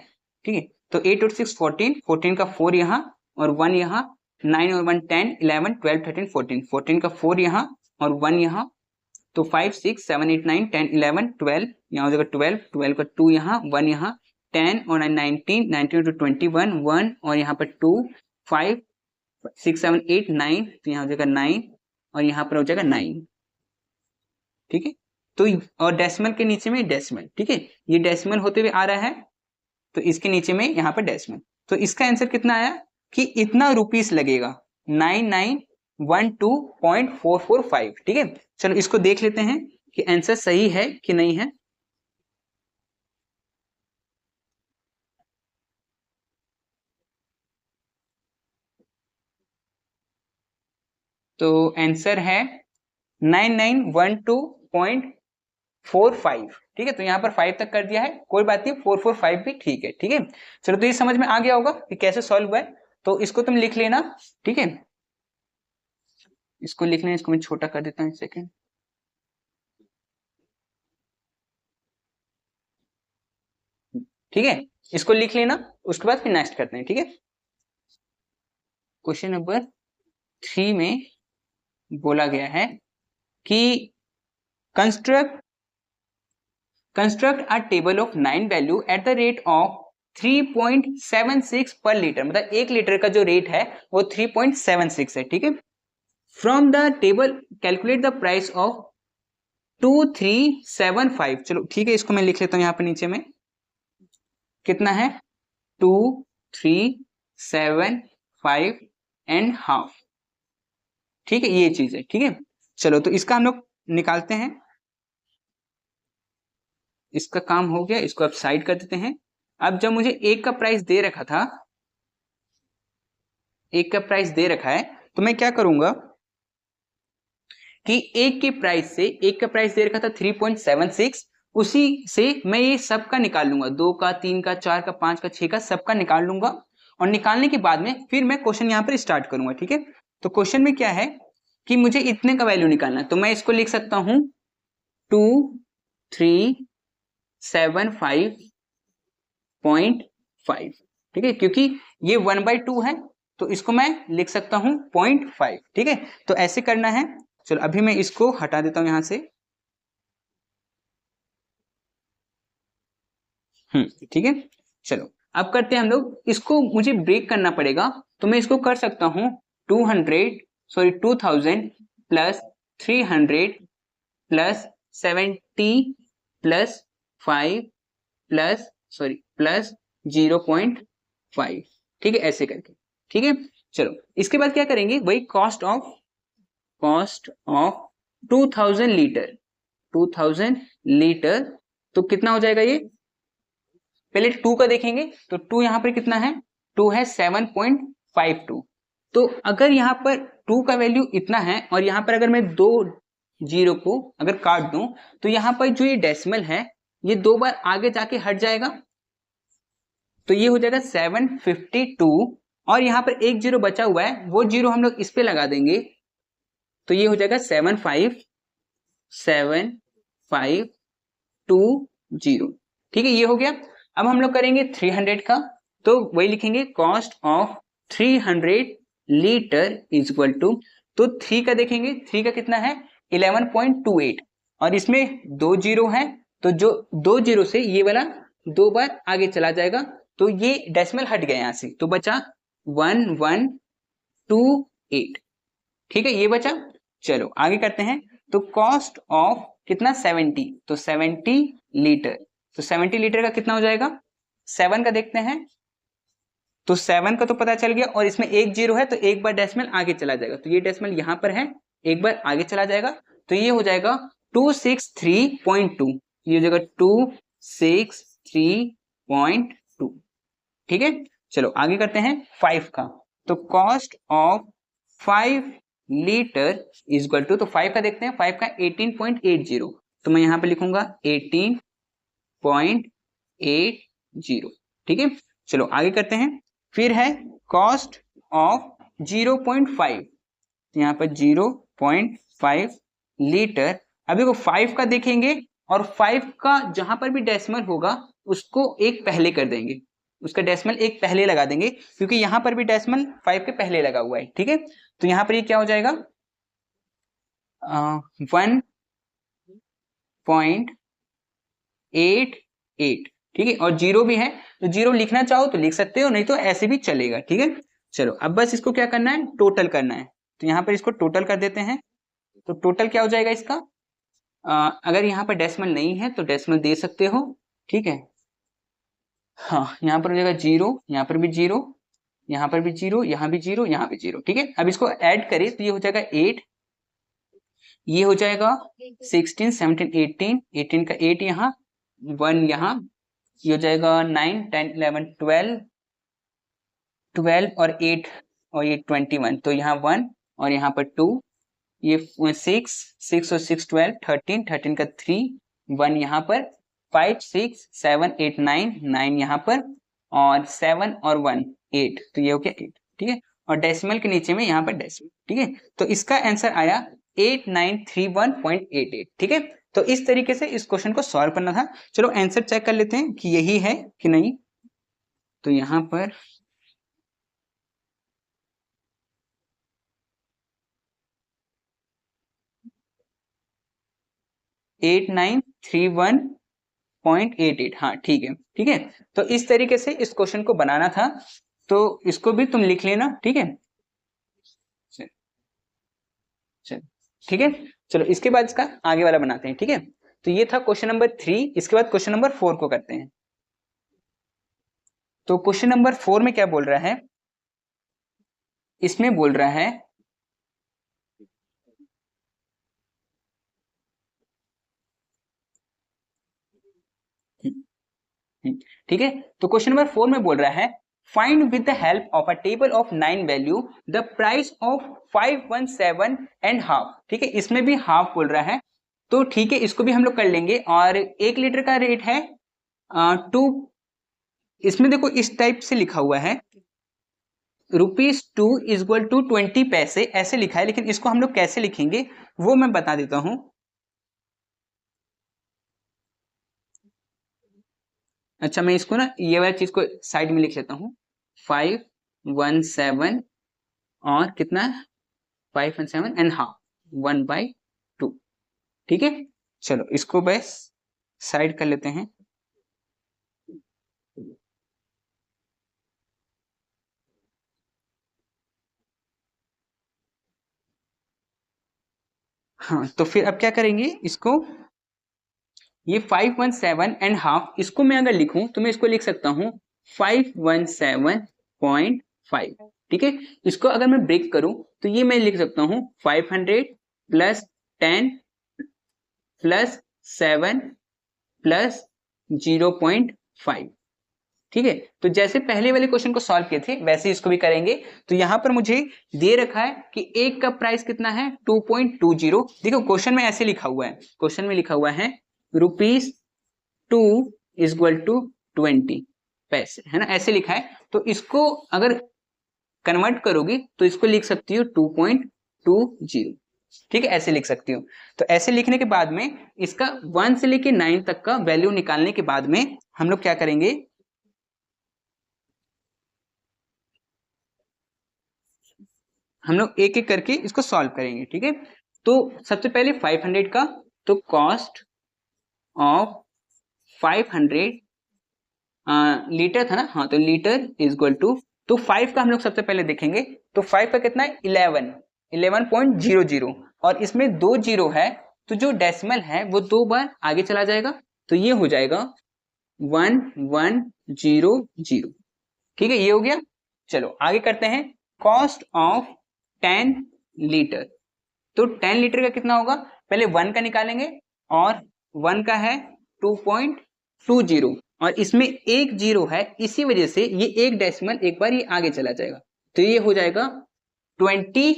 ठीक है, तो 8 और 6 14, 14 का 4 यहाँ और 1 यहाँ, 9 और 1 10 11 12 13 14, 14 का 4 यहाँ और 1 यहाँ, तो 5 6 7 8 9 10 11 12, यहाँ हो जाएगा 12, 12 का 2 यहाँ, 1 यहाँ, 10 और 19 19 to 21 1 और यहाँ पर 2 5 6 7 8 9, तो यहाँ हो जाएगा 9 और यहाँ पर हो जाएगा 9। ठीक है, तो और डेसिमल के नीचे में डेसिमल। ठीक है, ये डेसिमल होते हुए आ रहा है, तो इसके नीचे में यहाँ पर डेसिमल। तो इसका आंसर कितना आया कि इतना रुपीस लगेगा, 9912.445। ठीक है, चलो इसको देख लेते हैं कि आंसर सही है कि नहीं है। तो आंसर है 9912.45। ठीक है, तो यहाँ पर 5 तक कर दिया है, कोई बात नहीं, 445 भी ठीक है। ठीक है, चलो तो ये समझ में आ गया होगा कि कैसे सॉल्व हुआ है। तो इसको तुम लिख लेना। ठीक है, इसको लिख लेना, इसको मैं छोटा कर देता हूँ, एक सेकेंड। ठीक है, इसको लिख लेना, उसके बाद फिर नेक्स्ट करते हैं। ठीक है, क्वेश्चन नंबर 3 में बोला गया है कि construct a table of 9 value at the rate of 3.76 पर लीटर, मतलब 1 लीटर का जो रेट है वो 3.76 है। ठीक है, from the table calculate the price of 2375। चलो ठीक है, इसको मैं लिख लेता हूं यहाँ पर नीचे में, कितना है 2375 एंड हाफ। ठीक है, ये चीज है। ठीक है, चलो तो इसका हम लोग निकालते हैं। इसका काम हो गया, इसको अब साइड कर देते हैं। अब जब मुझे एक का प्राइस दे रखा था, एक का प्राइस दे रखा है, तो मैं क्या करूंगा कि एक के प्राइस से, एक का प्राइस दे रखा था 3.76, उसी से मैं ये सब का निकाल लूंगा, 2 का 3 का 4 का 5 का 6 का सबका निकाल लूंगा। और निकालने के बाद में फिर मैं क्वेश्चन यहाँ पर स्टार्ट करूंगा। ठीक है, तो क्वेश्चन में क्या है कि मुझे इतने का वैल्यू निकालना है, तो मैं इसको लिख सकता हूं 2375.5। ठीक है, क्योंकि ये 1/2 है, तो इसको मैं लिख सकता हूं 0.5। ठीक है, तो ऐसे करना है। चलो अभी मैं इसको हटा देता हूं यहां से। ठीक है, चलो अब करते हैं हम लोग, इसको मुझे ब्रेक करना पड़ेगा, तो मैं इसको कर सकता हूं 2000 प्लस 300 प्लस 70 प्लस 5 प्लस 0.5। ठीक है, ऐसे करके। ठीक है, चलो इसके बाद क्या करेंगे, वही कॉस्ट ऑफ 2000 लीटर, 2000 लीटर, तो कितना हो जाएगा ये, पहले 2 का देखेंगे, तो 2 यहाँ पर कितना है, 2 है 7.52। तो अगर यहाँ पर 2 का वैल्यू इतना है और यहाँ पर अगर मैं 2 जीरो को अगर काट दूं, तो यहाँ पर जो ये डेसिमल है ये 2 बार आगे जाके हट जाएगा, तो ये हो जाएगा 752, और यहाँ पर एक जीरो बचा हुआ है, वो जीरो हम लोग इस पे लगा देंगे, तो ये हो जाएगा 75750। ठीक है, ये हो गया। अब हम लोग करेंगे 300 का, तो वही लिखेंगे cost of 300 litre is equal to, तो 3 का देखेंगे, 3 का कितना है 11.28, और इसमें 2 जीरो है, तो जो 2 जीरो से ये वाला 2 बार आगे चला जाएगा, तो ये डेसिमल हट गया यहां से, तो बचा 1128। ठीक है, ये बचा। चलो आगे करते हैं, तो कॉस्ट ऑफ कितना 70, तो 70 लीटर, तो 70 लीटर का कितना हो जाएगा, 7 का देखते हैं, तो 7 का तो पता चल गया, और इसमें एक जीरो है तो एक बार डेसिमल आगे चला जाएगा, तो ये डेसिमल यहाँ पर है, एक बार आगे चला जाएगा, तो ये हो जाएगा 263.2, ये हो जाएगा 263.2। ठीक है, चलो आगे करते हैं 5 का। तो cost of 5 litre is equal to, तो 5 का देखते हैं, 5 का 18.80, तो मैं यहां पे लिखूंगा 18.80। ठीक है, चलो आगे करते हैं। फिर है कॉस्ट ऑफ 0.5, तो यहाँ पर 0.5 लीटर। अभी को 5 का देखेंगे, और 5 का जहां पर भी डेसिमल होगा उसको एक पहले कर देंगे, उसका डेसिमल एक पहले लगा देंगे, क्योंकि यहां पर भी डेसिमल 5 के पहले लगा हुआ है। ठीक है, तो यहां पर ये क्या हो जाएगा 1.88। ठीक है, और जीरो भी है, तो जीरो लिखना चाहो तो लिख सकते हो, नहीं तो ऐसे भी चलेगा। ठीक है, चलो अब बस इसको क्या करना है, टोटल करना है, तो यहाँ पर इसको टोटल कर देते हैं। तो टोटल क्या हो जाएगा इसका, अगर यहाँ पर डेसिमल नहीं है तो डेसिमल दे सकते हो। ठीक है, हाँ यहाँ पर हो जाएगा जीरो, यहाँ पर भी जीरो, यहाँ पर भी जीरो, यहाँ भी जीरो, यहाँ भी जीरो। ठीक है, अब इसको ऐड करें तो ये हो जाएगा 8, ये हो जाएगा 16, 17, 18, 18 का 8 यहाँ, 1 यहाँ, ये हो जाएगा 9, 10, 11, 12, 12 और 8 और ये 21, तो यहाँ 1 और यहाँ पर 2, ये 6, 6 और 6 12, 13, 13 का 3, 1 यहाँ पर, 5, 6, 7, 8, 9, 9 यहाँ पर, और 7 और 1 8, तो ये हो गया 8। ठीक है, और डेसिमल के नीचे में यहाँ पर डेसिमल। ठीक है, तो इसका आंसर आया 8931.88। ठीक है, तो इस तरीके से इस क्वेश्चन को सॉल्व करना था। चलो आंसर चेक कर लेते हैं कि यही है कि नहीं। तो यहाँ पर $8931.88, हाँ ठीक है। ठीक है, तो इस तरीके से इस क्वेश्चन को बनाना था, तो इसको भी तुम लिख लेना। ठीक है, चल ठीक है, चलो इसके बाद इसका आगे वाला बनाते हैं। ठीक है, तो ये था क्वेश्चन नंबर 3, इसके बाद क्वेश्चन नंबर 4 को करते हैं। तो क्वेश्चन नंबर 4 में क्या बोल रहा है, इसमें बोल रहा है ठीक है, तो क्वेश्चन नंबर 4 में बोल रहा है find with the help of a table of 9 value the price of 517 and half. ठीक है, इसमें भी हाफ बोल रहा है, तो ठीक है इसको भी हम लोग कर लेंगे। और 1 लीटर का रेट है 2, इसमें देखो इस टाइप से लिखा हुआ है ₹2 इज इक्वल टू 20 पैसे, ऐसे लिखा है, लेकिन इसको हम लोग कैसे लिखेंगे वो मैं बता देता हूं। अच्छा, मैं इसको ना ये वाली चीज को साइड में लिख लेता हूँ, 517 और कितना है 517 एंड हाफ 1/2। ठीक है, चलो इसको बस साइड कर लेते हैं। हाँ, तो फिर अब क्या करेंगे इसको, ये 517 एंड हाफ, इसको मैं अगर लिखूं तो मैं इसको लिख सकता हूं 517.5। ठीक है, इसको अगर मैं ब्रेक करूं तो ये मैं लिख सकता हूं 500 प्लस 10 प्लस 7 प्लस 0.5। ठीक है, तो जैसे पहले वाले क्वेश्चन को सॉल्व किए थे वैसे इसको भी करेंगे। तो यहां पर मुझे दे रखा है कि एक का प्राइस कितना है 2.20। देखो क्वेश्चन में ऐसे लिखा हुआ है, क्वेश्चन में लिखा हुआ है ₹2 इज इक्वल टू 20 पैसे, है ना, ऐसे लिखा है। तो इसको अगर कन्वर्ट करोगी तो इसको लिख सकती हो 2.20। ठीक है, ऐसे लिख सकती हो। तो ऐसे लिखने के बाद में इसका 1 से लेके 9 तक का वैल्यू निकालने के बाद में हम लोग क्या करेंगे, हम लोग एक एक करके इसको सॉल्व करेंगे। ठीक है, तो सबसे पहले 500 का, तो कॉस्ट ऑफ 500 लीटर था ना, हाँ तो लीटर इज इक्वल टू, तो 5 का हम लोग सबसे पहले देखेंगे। तो 5 का कितना है 11.00, और इसमें 2 जीरो है, तो जो डेसिमल है वो 2 बार आगे चला जाएगा, तो ये हो जाएगा 1100। ठीक है, ये हो गया। चलो आगे करते हैं, कॉस्ट ऑफ 10 लीटर। तो 10 लीटर का कितना होगा, पहले 1 का निकालेंगे और 1 का है 2.20 और इसमें एक जीरो है, इसी वजह से ये एक डेसिमल एक बार ये आगे चला जाएगा, तो ये हो जाएगा 22।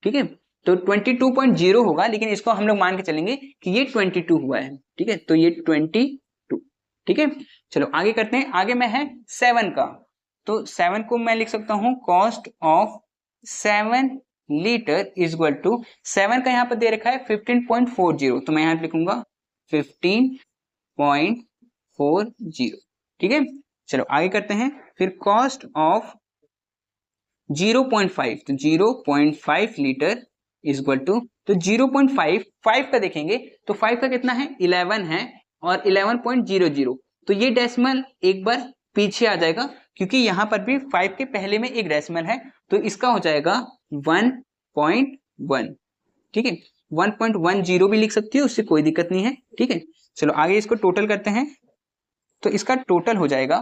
ठीक है, तो 22.0 होगा, लेकिन इसको हम लोग मान के चलेंगे कि ये 22 हुआ है। ठीक है, तो ये 22। ठीक है, चलो आगे करते हैं, आगे में है 7 का। तो 7 को मैं लिख सकता हूं, cost of 7 litre is equal to, 7 का यहां पर दे रखा है 15.40, तो मैं यहां लिखूंगा 15.40। ठीक है, चलो आगे करते हैं, फिर कॉस्ट ऑफ 0.5, तो 0.5 लीटर इज इक्वल टू, तो 0.5, 5 का देखेंगे तो 5 का कितना है, 11 है और 11.00, तो ये डेसिमल एक बार पीछे आ जाएगा, क्योंकि यहां पर भी 5 के पहले में एक डेसिमल है, तो इसका हो जाएगा 1.1। ठीक है, 1.10 भी लिख सकती है, उससे कोई दिक्कत नहीं है। ठीक है, चलो आगे इसको टोटल करते हैं, तो इसका टोटल हो जाएगा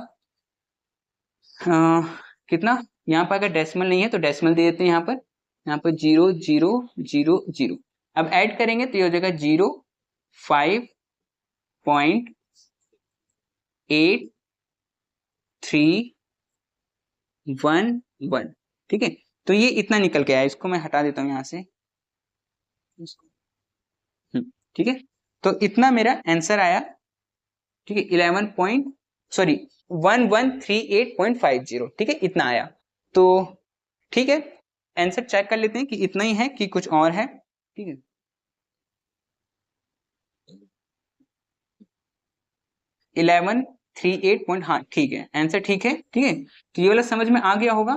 कितना, यहाँ पर अगर डेसिमल नहीं है तो डेसिमल दे देते हैं, यहाँ पर 0.000। अब ऐड करेंगे तो ये हो जाएगा 0.8311। ठीक है, तो ये इतना निकल के आया, इसको मैं हटा देता हूँ यहाँ से। ठीक है, तो इतना मेरा आंसर आया। ठीक है, 1138.50। ठीक है, इतना आया। तो ठीक है, आंसर चेक कर लेते हैं कि इतना ही है कि कुछ और है। ठीक है, 1138 पॉइंट, हाँ ठीक है, आंसर ठीक है। ठीक है, तो ये वाला समझ में आ गया होगा,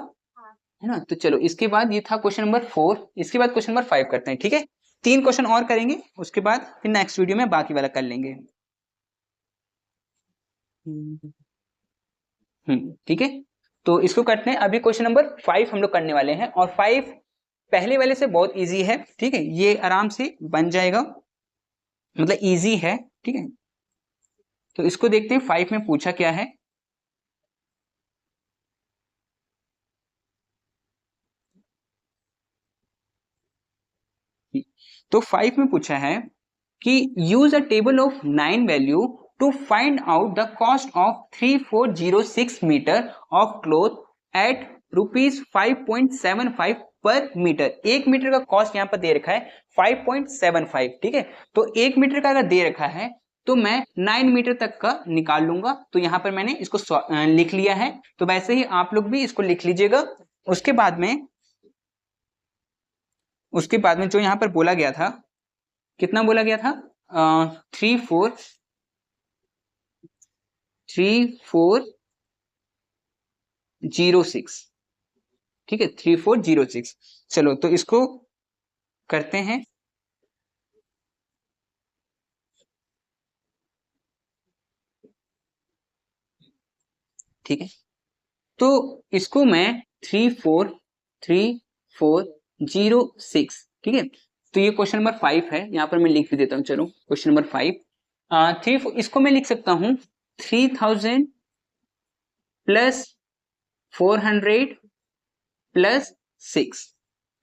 है ना। तो चलो इसके बाद ये था क्वेश्चन नंबर 4, इसके बाद क्वेश्चन नंबर 5 करते हैं। ठीक है, 3 क्वेश्चन और करेंगे, उसके बाद फिर नेक्स्ट वीडियो में बाकी वाला कर लेंगे। ठीक है, तो इसको करते हैं। अभी क्वेश्चन नंबर 5 हम लोग करने वाले हैं, और 5 पहले वाले से बहुत इजी है। ठीक है, ये आराम से बन जाएगा, मतलब इजी है। ठीक है, तो इसको देखते हैं 5 में पूछा क्या है। तो 5 में पूछा है कि use a table of 9 value to find out the cost of 3406 metre of cloth at ₹5.75 per metre. 1 metre का कॉस्ट यहाँ पर दे रखा है 5.75। ठीक है, तो 1 मीटर का अगर दे रखा है तो मैं 9 मीटर तक का निकाल लूंगा, तो यहाँ पर मैंने इसको लिख लिया है। तो वैसे ही आप लोग भी इसको लिख लीजिएगा। उसके बाद में जो यहाँ पर बोला गया था, कितना बोला गया था, 3406। ठीक है, 3406। चलो तो इसको करते हैं। ठीक है, तो इसको मैं 343406। ठीक है, तो ये क्वेश्चन नंबर 5 है, यहाँ पर मैं लिख भी देता हूँ। चलो क्वेश्चन नंबर 5, इसको मैं लिख सकता हूँ 3000 प्लस 400 प्लस 6।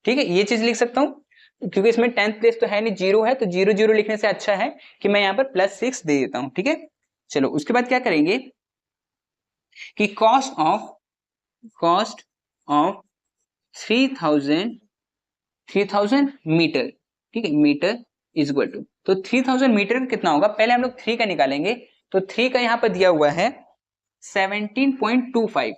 ठीक है, ये चीज लिख सकता हूँ, क्योंकि इसमें 10th प्लेस तो है नहीं, जीरो है, तो 0 0 लिखने से अच्छा है कि मैं यहाँ पर +6 दे देता हूँ। ठीक है, चलो उसके बाद क्या करेंगे कि कॉस्ट ऑफ 3000 मीटर। ठीक है, मीटर इज इक्वल टू, तो 3000 मीटर का कितना होगा, पहले हम लोग 3 का निकालेंगे। तो 3 का यहाँ पर दिया हुआ है 17.25,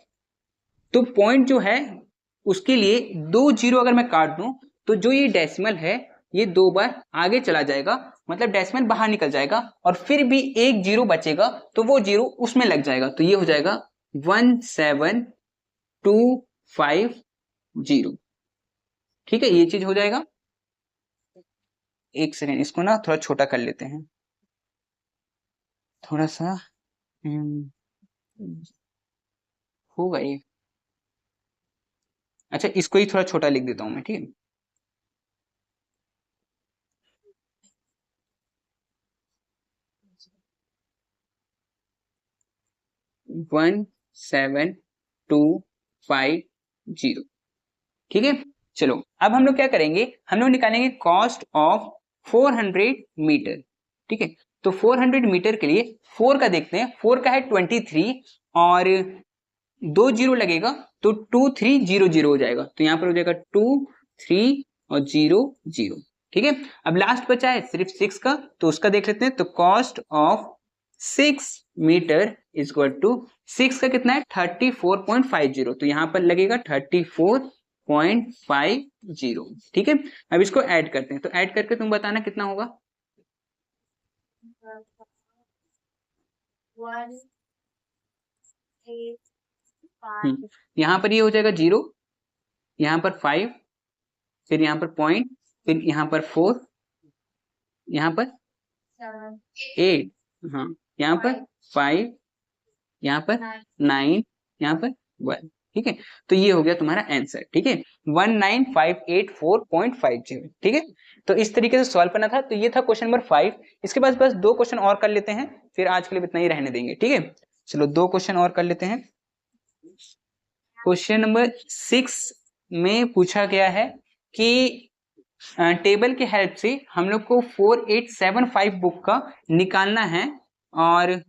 तो पॉइंट जो है उसके लिए 2 जीरो अगर मैं काट दूं तो जो ये डेसिमल है ये 2 बार आगे चला जाएगा, मतलब डेसिमल बाहर निकल जाएगा, और फिर भी एक जीरो बचेगा, तो वो जीरो उसमें लग जाएगा, तो ये हो जाएगा 17250। ठीक है, ये चीज हो जाएगा। एक सेकेंड, इसको ना थोड़ा छोटा कर लेते हैं, थोड़ा सा होगा ये। अच्छा, इसको ही थोड़ा छोटा लिख देता हूं मैं। ठीक है, 17250 0.50। ठीक है, चलो अब हम लोग क्या करेंगे, हम लोग निकालेंगे कॉस्ट ऑफ 400 मीटर। ठीक है, तो 400 मीटर के लिए 4 का देखते हैं, 4 का है 23 और 2 जीरो लगेगा तो 2300 हो जाएगा, तो यहाँ पर हो जाएगा 2 3 और 0 0। ठीक है, अब लास्ट बचा है सिर्फ 6 का, तो उसका देख लेते हैं। तो cost of 6 metre is equal to 6 का कितना है 34.50, तो यहाँ पर लगेगा 34.50। ठीक है, अब इसको ऐड करते हैं, तो ऐड करके तुम बताना कितना होगा। 1 8 यहाँ पर ये हो जाएगा 0, यहाँ पर 5, फिर यहाँ पर पॉइंट, फिर यहाँ पर 4, यहाँ पर 8, हाँ यहाँ पर 5, यहाँ पर 9, यहाँ पर 1। ठीक है, तो ये हो गया तुम्हारा आंसर। ठीक है, 19584.50। ठीक है, तो इस तरीके से सॉल्व करना था। तो ये था क्वेश्चन नंबर 5। इसके बाद बस 2 क्वेश्चन और कर लेते हैं, फिर आज के लिए इतना ही रहने देंगे। ठीक है, चलो 2 क्वेश्चन और कर लेते हैं। क्वेश्चन नंबर 6 में पूछा गया है कि टेबल की हेल्प से हम लोग को 4875 बुक का निकालना है और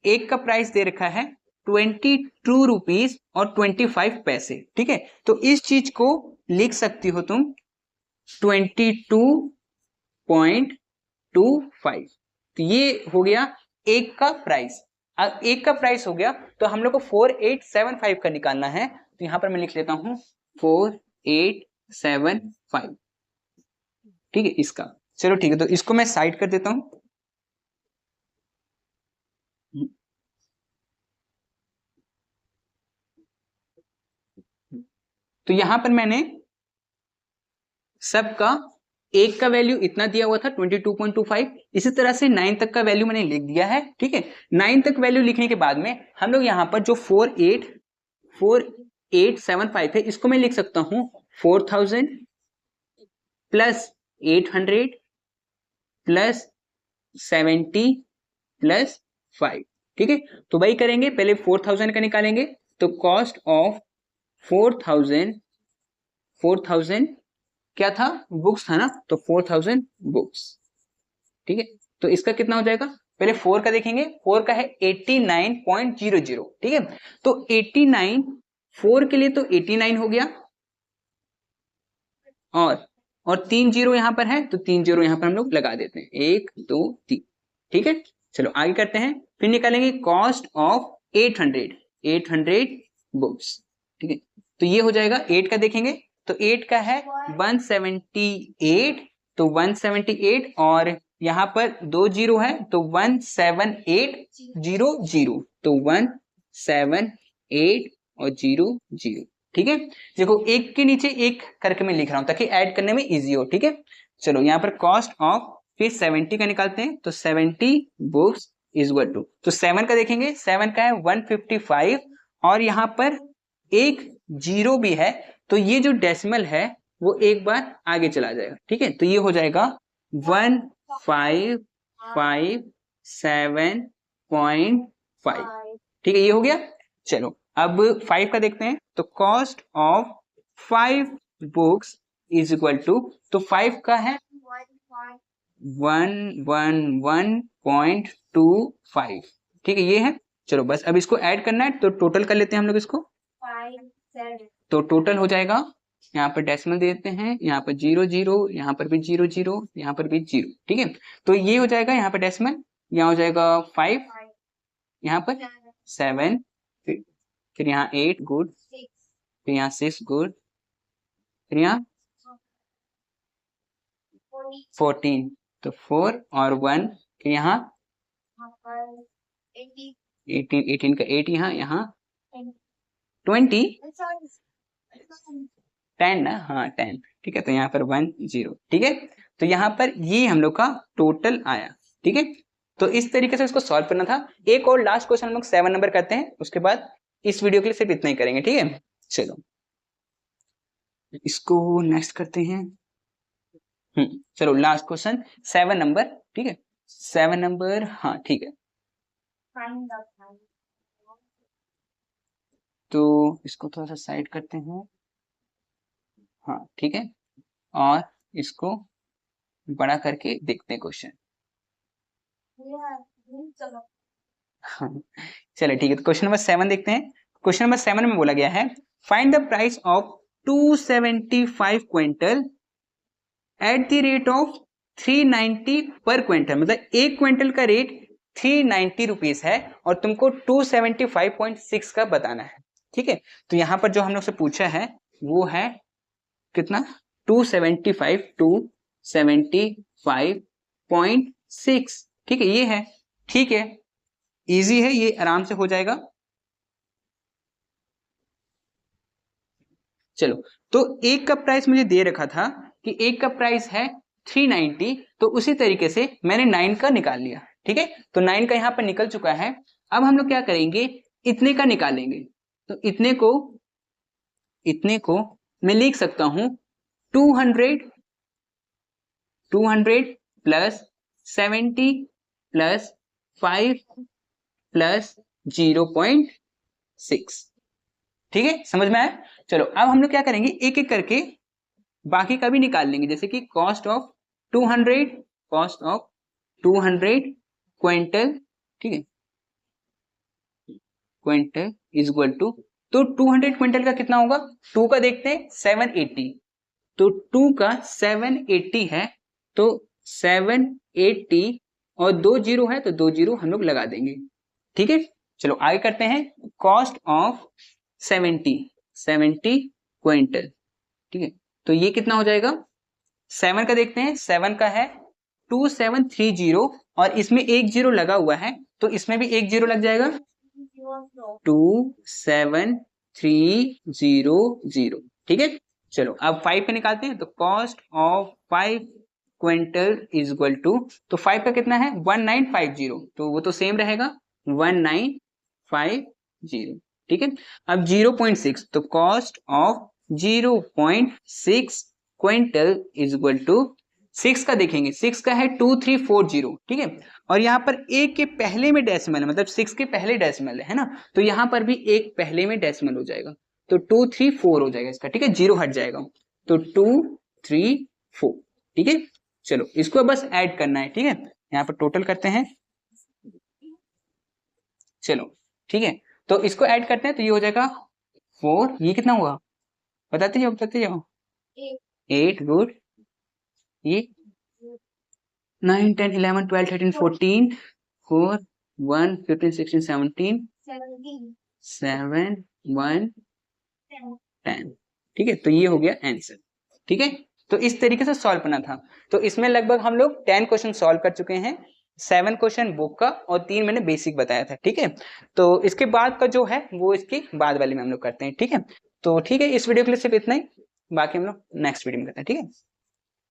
एक का प्राइस दे रखा है 22 रुपीज और 25 पैसे। ठीक है, तो इस चीज को लिख सकती हो तुम 22.25। तो ये हो गया एक का प्राइस। अब एक का प्राइस हो गया तो हम लोग को 4875 का निकालना है, तो यहां पर मैं लिख लेता हूं 4875। ठीक है, इसका चलो ठीक है, तो इसको मैं साइड कर देता हूं। तो यहां पर मैंने सबका एक का वैल्यू इतना दिया हुआ था 22.25, इसी तरह से 9 तक का वैल्यू मैंने लिख दिया है। ठीक है, 9 तक वैल्यू लिखने के बाद में हम लोग यहाँ पर जो 4875 है इसको मैं लिख सकता हूं 4000 प्लस 800 प्लस 70 प्लस 5। ठीक है, तो वही करेंगे, पहले 4000 का निकालेंगे, तो कॉस्ट ऑफ 4000 क्या था, बुक्स था ना, तो 4000 बुक्स। ठीक है, तो इसका कितना हो जाएगा, पहले 4 का देखेंगे, 4 का है 89.00। ठीक है, तो 89 4 के लिए तो 89 हो गया और 3 जीरो यहां पर है, तो 3 जीरो यहां पर हम लोग लगा देते हैं, 1 2 3। ठीक है, चलो आगे करते हैं, फिर निकालेंगे कॉस्ट ऑफ 800 बुक्स। ठीक है, तो ये हो जाएगा 8 का देखेंगे, तो 8 का है 178, तो 178 और यहाँ पर 2 जीरो है तो 17800, तो 178 और 00। ठीक है, देखो एक के नीचे एक करके मैं लिख रहा हूं ताकि ऐड करने में इजी हो। ठीक है, चलो यहाँ पर कॉस्ट ऑफ फिर 70 का निकालते हैं, तो 70 बुक्स इज इक्वल टू, तो 7 का देखेंगे, 7 का है 155 और यहाँ पर एक जीरो भी है, तो ये जो डेसिमल है वो एक बार आगे चला जाएगा। ठीक है, तो ये हो जाएगा 1557.5। ठीक है, ये हो गया। चलो अब 5 का देखते हैं, तो cost of 5 books is equal to, तो 5 का है 111.25। ठीक है, ये है। चलो बस अब इसको ऐड करना है, तो टोटल कर लेते हैं हम लोग इसको, 5 7। तो टोटल हो जाएगा, यहाँ पर डेसिमल दे देते हैं, यहाँ पर 0 0, यहाँ पर भी 0 0, यहाँ पर भी 0। ठीक है, तो ये हो जाएगा, यहाँ पर डेसिमल, यहाँ हो जाएगा 5, यहाँ पर 7, फिर यहाँ 8 गुड, फिर यहाँ 6 गुड, फिर यहाँ 14, तो 4 और 1, फिर यहाँ 18 का 8, यहाँ 20 10 ना, हाँ 10। ठीक है, तो यहाँ पर 1 0। ठीक है, तो यहाँ पर ये हम लोग का टोटल आया। ठीक है, तो इस तरीके से इसको सॉल्व करना था। एक और लास्ट क्वेश्चन हम लोग 7 नंबर करते हैं, उसके बाद इस वीडियो के लिए सिर्फ इतना ही करेंगे। ठीक है, चलो इसको नेक्स्ट करते हैं। चलो लास्ट क्वेश्चन 7 नंबर। ठीक है, 7 नंबर, हाँ ठीक है। तो इसको थोड़ा सा साइड करते हैं, हाँ ठीक है, और इसको बड़ा करके देखते हैं क्वेश्चन। चलो चलो ठीक है, तो क्वेश्चन नंबर 7 देखते हैं। क्वेश्चन नंबर 7 में बोला गया है find the price of 275 quintal at the rate of 390 पर क्विंटल। मतलब एक क्विंटल का रेट 390 रुपीज है और तुमको 275.6 का बताना है। ठीक है, तो यहां पर जो हम लोग से पूछा है वो है कितना, 275.6। ठीक है, ये है, ठीक है, इजी है, ये आराम से हो जाएगा। चलो, तो एक का प्राइस मुझे दे रखा था कि एक का प्राइस है 390, तो उसी तरीके से मैंने 9 का निकाल लिया। ठीक है, तो 9 का यहां पर निकल चुका है। अब हम लोग क्या करेंगे, इतने का निकालेंगे। तो इतने को मैं लिख सकता हूं 200 प्लस 70 प्लस 5 प्लस 0.6। ठीक है, समझ में आया। चलो, अब हम लोग क्या करेंगे, एक एक करके बाकी का भी निकाल लेंगे। जैसे कि कॉस्ट ऑफ 200 क्विंटल, ठीक है, क्विंटल इज इक्वल टू, तो 200 क्विंटल का कितना होगा, 2 का देखते हैं 780, तो 2 का 780 है, तो 780 और 2 जीरो है तो 2 जीरो हम लोग लगा देंगे। ठीक है, चलो आगे करते हैं। कॉस्ट ऑफ 70 क्विंटल, ठीक है, तो ये कितना हो जाएगा, 7 का देखते हैं, 7 का है 2730 और इसमें एक जीरो लगा हुआ है तो इसमें भी एक जीरो लग जाएगा, 27300। ठीक है, चलो अब 5 पे निकालते हैं। तो cost of 5 quintal is equal to, तो 5 का कितना है 1950, तो वो तो सेम रहेगा 1950। ठीक है, अब 0.6, तो cost of 0.6 quintal is equal to, 6 का देखेंगे, 6 का है 2340। ठीक है, और यहाँ पर एक के पहले में डेसिमल है, मतलब 6 के पहले डेसिमल है ना, तो यहाँ पर भी एक पहले में डेसिमल हो जाएगा, तो 234 हो जाएगा इसका। ठीक है, जीरो हट जाएगा, तो 234। ठीक है, चलो इसको बस ऐड करना है। ठीक है, यहाँ पर टोटल करते हैं। चलो ठीक है, तो इसको ऐड करते हैं, तो ये हो जाएगा 4, ये कितना हुआ बताते जाओ 8, गुड, ये 9 10 11 12 13 14 4 1 15 16 17 7 1 10। ठीक है, तो ये हो गया आंसर। ठीक है, तो इस तरीके से सॉल्व करना था। तो इसमें लगभग हम लोग 10 क्वेश्चन सॉल्व कर चुके हैं, 7 क्वेश्चन बुक का और 3 मैंने बेसिक बताया था। ठीक है, तो इसके बाद का जो है वो इसके बाद वाले में हम लोग करते हैं। ठीक है, तो ठीक है, इस वीडियो के लिए सिर्फ इतना ही, बाकी हम लोग नेक्स्ट वीडियो में करते हैं। ठीक है।